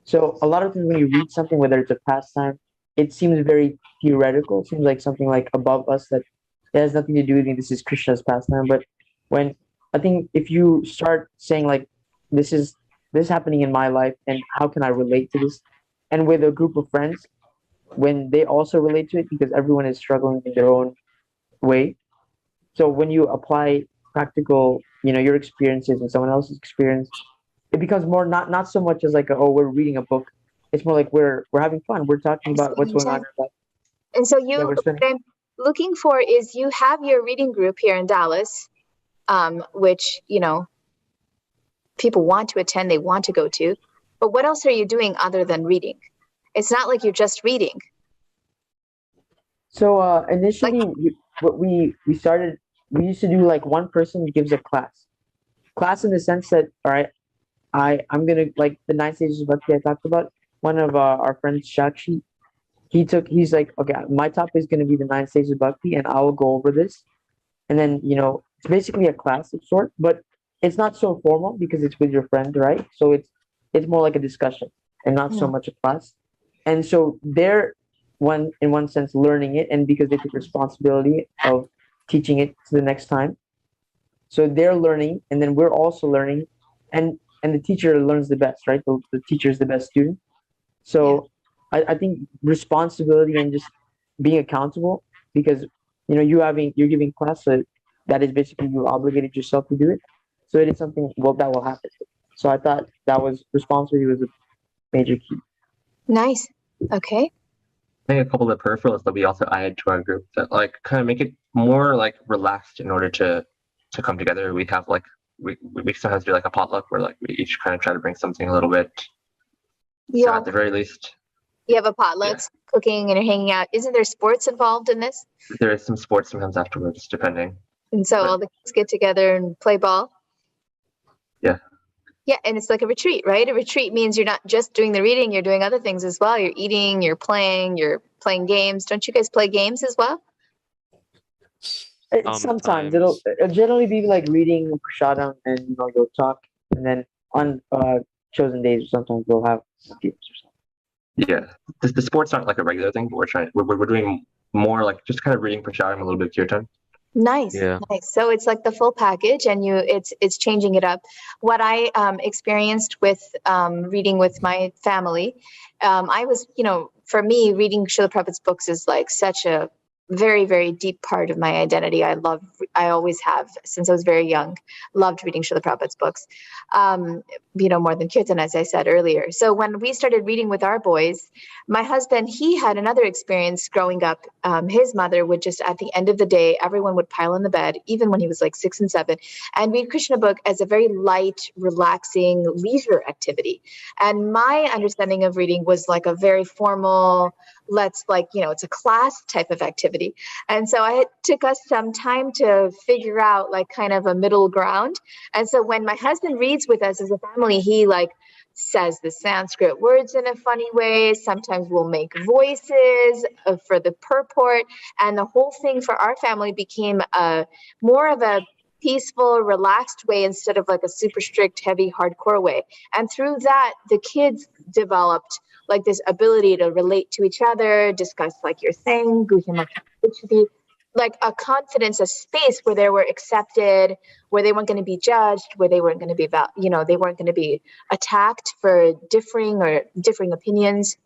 So a lot of times when you read something, whether it's a pastime, it seems very theoretical. It seems like something like above us, that it has nothing to do with this is Krishna's pastime. But when I think if you start saying like this is happening in my life and how can I relate to this, and with a group of friends, when they also relate to it, because everyone is struggling in their own way. So when you apply practical, your experiences and someone else's experience, it becomes more not so much as like we're reading a book. It's more like we're having fun. We're talking about what's going on in life. And so what I'm looking for is you have your reading group here in Dallas, which people want to attend, they want to go to. But what else are you doing other than reading? It's not like you're just reading. So initially, we started. We used to do like one person gives a class in the sense that, all right, I'm gonna, like the 9 stages of bhakti I talked about. One of our friends, Shakshi, he's like, okay, my topic is gonna be the 9 stages of bhakti, and I'll go over this. And then it's basically a class of sort, but it's not so formal because it's with your friend, right? So it's more like a discussion and not so much a class. And so they're in one sense learning it, and because they took responsibility of teaching it to the next time, so they're learning, and then we're also learning, and the teacher learns the best, right? The teacher is the best student. So I think responsibility and just being accountable, because you're giving class, so that is basically you obligated yourself to do it. So it is something that will happen. So I thought that was responsibility was a major key. Nice. Okay. I think a couple of the peripherals that we also added to our group that like kind of make it more like relaxed in order to come together. We have like we sometimes do like a potluck where like we each kind of try to bring something a little bit. So at the very least, you have a potluck, cooking, and you're hanging out. Isn't there sports involved in this? There is some sports sometimes afterwards, depending. And so all the kids get together and play ball. Yeah. Yeah, and it's like a retreat, right? A retreat means you're not just doing the reading, you're doing other things as well. You're eating, you're playing games. Don't you guys play games as well? Sometimes it'll generally be like reading prasadam, and you'll talk, and then on chosen days sometimes we'll have games or something. Yeah, the sports aren't like a regular thing, but we're doing more like just kind of reading prasadam, a little bit of kirtan. Nice. Yeah. Nice. So it's like the full package, and it's changing it up. What I experienced with reading with my family, I was, for me, reading Srila Prabhupada's books is like such a very, very deep part of my identity. I always have, since I was very young, loved reading Srila Prabhupada's books, more than kirtan, as I said earlier. So when we started reading with our boys, my husband, he had another experience growing up. His mother would just, at the end of the day, everyone would pile in the bed, even when he was like 6 and 7, and read Krishna book as a very light, relaxing leisure activity. And my understanding of reading was like a very formal, it's a class type of activity. And so it took us some time to figure out like kind of a middle ground. And so when my husband reads with us as a family, he like says the Sanskrit words in a funny way. Sometimes we'll make voices for the purport. And the whole thing for our family became more of a peaceful, relaxed way instead of like a super strict, heavy, hardcore way. And through that, the kids developed like this ability to relate to each other, discuss, like you're saying, like a confidence, a space where they were accepted, where they weren't going to be judged, where they weren't going to be they weren't going to be attacked for differing opinions.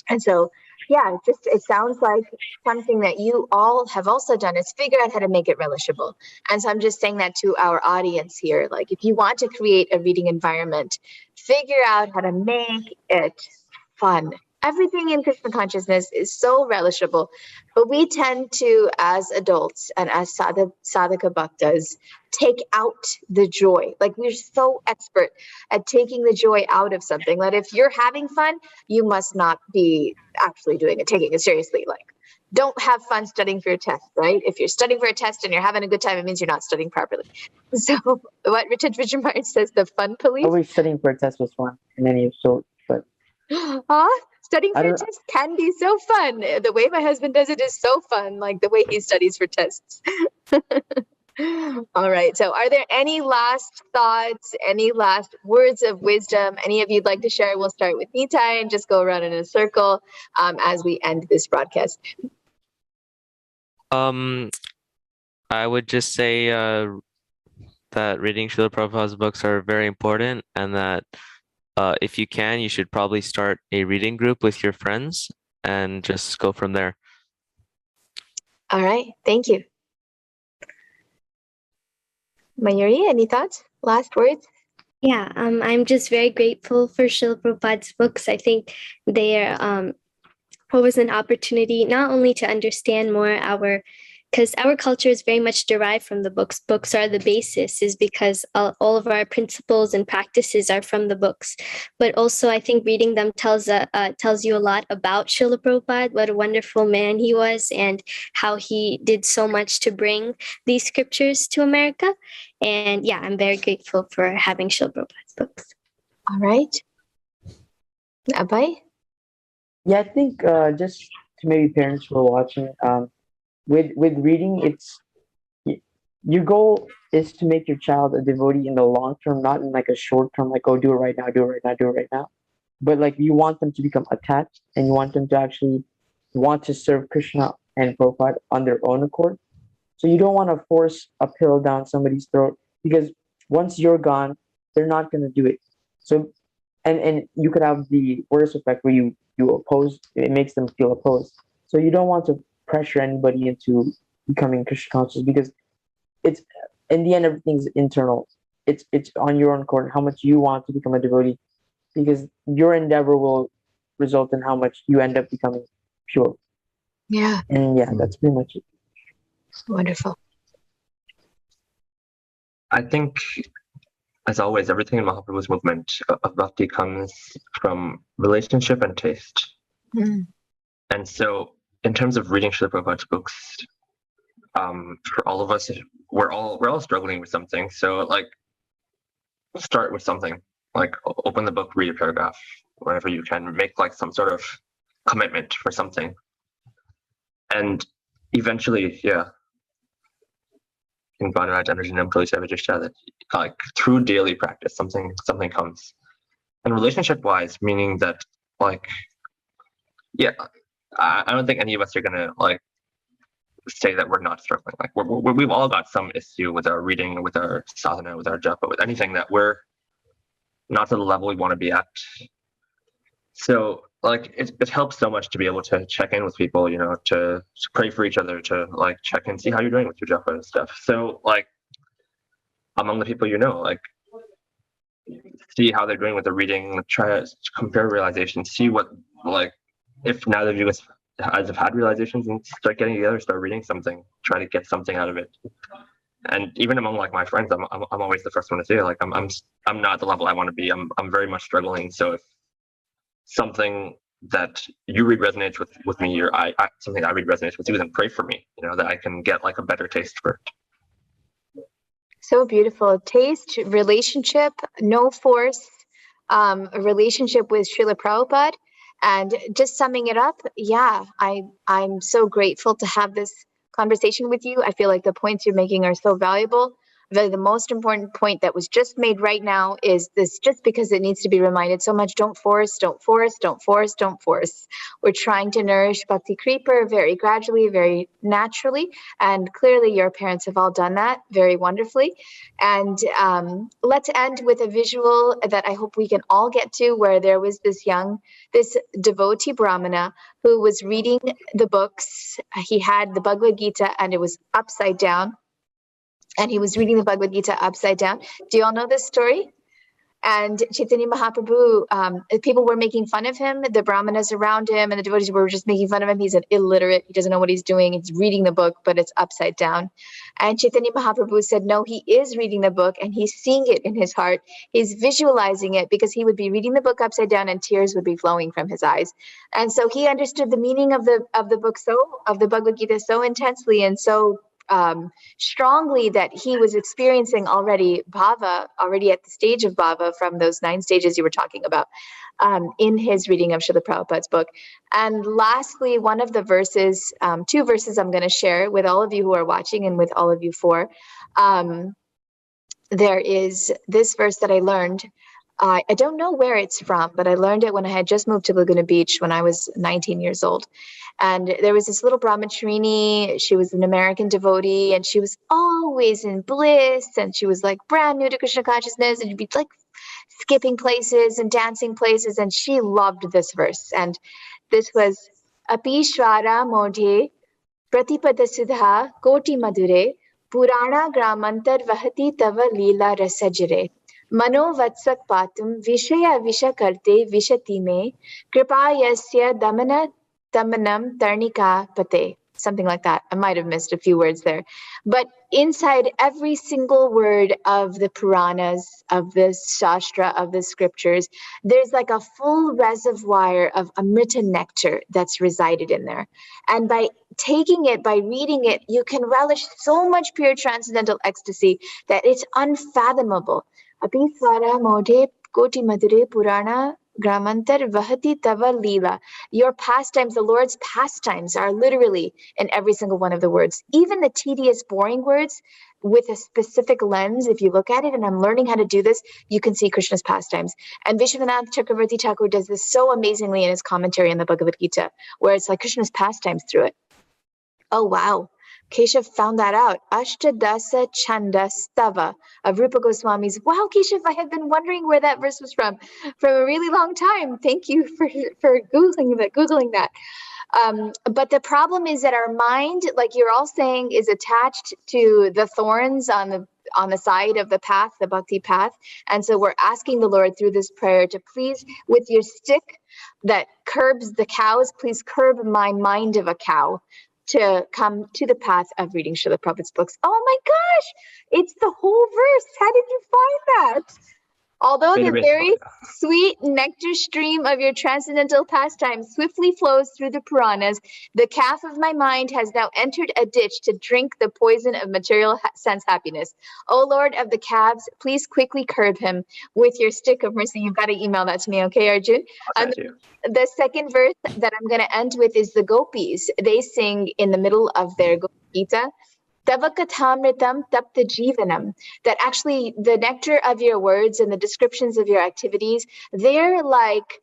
And so, yeah, it sounds like something that you all have also done is figure out how to make it relishable. And so I'm just saying that to our audience here. Like, if you want to create a reading environment, figure out how to make it fun. Everything in Krishna consciousness is so relishable, but we tend to, as adults and as sadhaka bhaktas, take out the joy. Like, we're so expert at taking the joy out of something that if you're having fun, you must not be actually taking it seriously. Like, don't have fun studying for your test, right? If you're studying for a test and you're having a good time, it means you're not studying properly. So what Richard Martin says, the fun police. Always studying for a test was fun in any sort, but studying for a test can be so fun. The way my husband does it is so fun, like the way he studies for tests. All right. So are there any last thoughts, any last words of wisdom any of you'd like to share? We'll start with Nitai and just go around in a circle as we end this broadcast. I would just say that reading Srila Prabhupada's books are very important, and that if you can, you should probably start a reading group with your friends and just go from there. All right. Thank you. Mayuri, any thoughts? Last words? Yeah, I'm just very grateful for Srila Prabhupada's books. I think they are was an opportunity not only to understand more because our culture is very much derived from the books. Books are the basis, is because all of our principles and practices are from the books. But also, I think reading them tells you a lot about Srila Prabhupada, what a wonderful man he was, and how he did so much to bring these scriptures to America. And yeah, I'm very grateful for having Srila Prabhupada's books. All right. Abhaya? Yeah, I think just to maybe parents who are watching, with reading, your goal is to make your child a devotee in the long term, not in like a short term, like, oh, do it right now, do it right now, do it right now. But like you want them to become attached, and you want them to actually want to serve Krishna and Prabhupada on their own accord. So you don't want to force a pill down somebody's throat, because once you're gone, they're not going to do it. So, and you could have the worst effect where you oppose, it makes them feel opposed. So you don't want to pressure anybody into becoming Krishna conscious, because it's, in the end, everything's internal. It's on your own court how much you want to become a devotee, because your endeavor will result in how much you end up becoming pure. Yeah. And yeah, that's pretty much it. Wonderful. I think, as always, everything in Mahaprabhu's movement of bhakti comes from relationship and taste. Mm. And so, in terms of reading Srila Prabhupada's books, for all of us, we're all struggling with something. So, like, start with something. Like, open the book, read a paragraph, whenever you can. Make like some sort of commitment for something, and eventually, yeah. In Bhadaraj Anarjanam Kalisavajishta, that like through daily practice, something comes. And relationship-wise, meaning that, like, yeah, I don't think any of us are gonna like say that we're not struggling. Like we've all got some issue with our reading, with our sadhana, with our japa, with anything that we're not to the level we want to be at. So like it helps so much to be able to check in with people, you know, to pray for each other, to like check in, see how you're doing with your japa and stuff. So like among the people you know, like see how they're doing with the reading, try to compare realizations, see what, like, if neither of you guys have had realizations, and start getting together, start reading something, try to get something out of it. And even among like my friends, I'm always the first one to say, like, I'm not at the level I want to be. I'm very much struggling. So if something that you read resonates with me, or something I read resonates with you, then pray for me, you know, that I can get like a better taste for it. So beautiful. Taste, relationship, no force, a relationship with Srila Prabhupada. And just summing it up, yeah, I'm so grateful to have this conversation with you. I feel like the points you're making are so valuable. The most important point that was just made right now is this, just because it needs to be reminded so much, don't force, don't force, don't force, don't force. We're trying to nourish Bhakti Creeper very gradually, very naturally. And clearly your parents have all done that very wonderfully. And let's end with a visual that I hope we can all get to, where there was this devotee Brahmana who was reading the books. He had the Bhagavad Gita and it was upside down. And he was reading the Bhagavad Gita upside down. Do you all know this story? And Chaitanya Mahaprabhu, people were making fun of him. The brahmanas around him and the devotees were just making fun of him. He's an illiterate. He doesn't know what he's doing. He's reading the book, but it's upside down. And Chaitanya Mahaprabhu said, no, he is reading the book and he's seeing it in his heart. He's visualizing it, because he would be reading the book upside down and tears would be flowing from his eyes. And so he understood the meaning of the book, of the Bhagavad Gita, so intensely and so strongly, that he was experiencing already bhava, already at the stage of bhava from those 9 stages you were talking about, in his reading of Srila Prabhupada's book. And lastly, one of the verses, 2 verses I'm going to share with all of you who are watching and with all of you 4. There is this verse that I learned. I don't know where it's from, but I learned it when I had just moved to Laguna Beach when I was 19 years old. And there was this little brahmacharini. She was an American devotee, and she was always in bliss, and she was like brand new to Krishna consciousness, and she'd be like skipping places and dancing places, and she loved this verse. And this was Api Shvara Modhe Pratipada Siddha Koti Madhure Purana Gramantar Vahati Tava Leela Rasajare Mano Vatsak Patum Vishaya Vishakarte Vishati Me Kripa Yasya Damana Damanam Tarnika Pate. Something like that. I might have missed a few words there. But inside every single word of the Puranas, of the Shastra, of the scriptures, there's like a full reservoir of Amrita nectar that's resided in there. And by taking it, by reading it, you can relish so much pure transcendental ecstasy that it's unfathomable. Api Swara Modhe Koti Madhure Purana Gramantar Vahati Tava Leela. Your pastimes, the Lord's pastimes, are literally in every single one of the words. Even the tedious, boring words with a specific lens, if you look at it, and I'm learning how to do this, you can see Krishna's pastimes. And Vishwanath Chakravarti Thakur does this so amazingly in his commentary on the Bhagavad Gita, where it's like Krishna's pastimes through it. Oh, wow. Keshav found that out. Ashtadasa Chandastava of Rupa Goswami's. Wow, Keshav, I have been wondering where that verse was from a really long time. Thank you for Googling that. But the problem is that our mind, like you're all saying, is attached to the thorns on the side of the path, the bhakti path. And so we're asking the Lord through this prayer to please, with your stick that curbs the cows, please curb my mind of a cow to come to the path of reading Srila Prabhupada's books. Oh my gosh, it's the whole verse. How did you find that? Although the very sweet nectar stream of your transcendental pastime swiftly flows through the Puranas, the calf of my mind has now entered a ditch to drink the poison of material sense happiness. O Lord of the calves, please quickly curb him with your stick of mercy. You've got to email that to me, okay, Arjun? The second verse that I'm going to end with is the Gopis. They sing in the middle of their Gita, Tavakatamritam tapta jivanam, that actually the nectar of your words and the descriptions of your activities, they're like,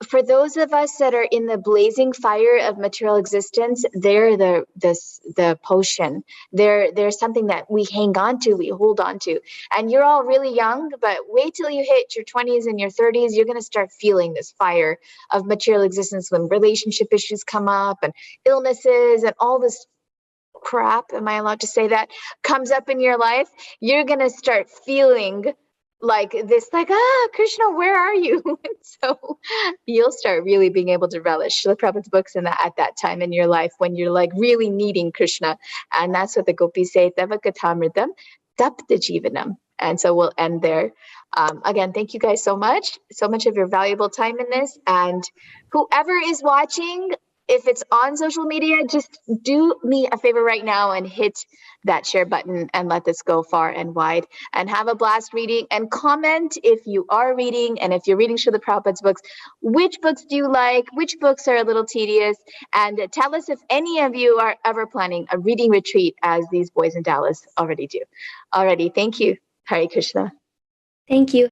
for those of us that are in the blazing fire of material existence, they're the potion. They're something that we hang on to, we hold on to. And you're all really young, but wait till you hit your 20s and your 30s, you're going to start feeling this fire of material existence when relationship issues come up and illnesses and all this crap, am I allowed to say that, comes up in your life. You're going to start feeling like this, like, Krishna, where are you? So you'll start really being able to relish Srila Prabhupada's books at that time in your life when you're like really needing Krishna. And that's what the Gopis say, Tavakatamritam tapta jivanam. And so we'll end there. Again, thank you guys so much of your valuable time in this. And whoever is watching, if it's on social media, just do me a favor right now and hit that share button and let this go far and wide, and have a blast reading, and comment if you are reading, and if you're reading Srila Prabhupada's books, which books do you like, which books are a little tedious, and tell us if any of you are ever planning a reading retreat as these boys in Dallas already do. Alrighty, thank you. Hare Krishna. Thank you.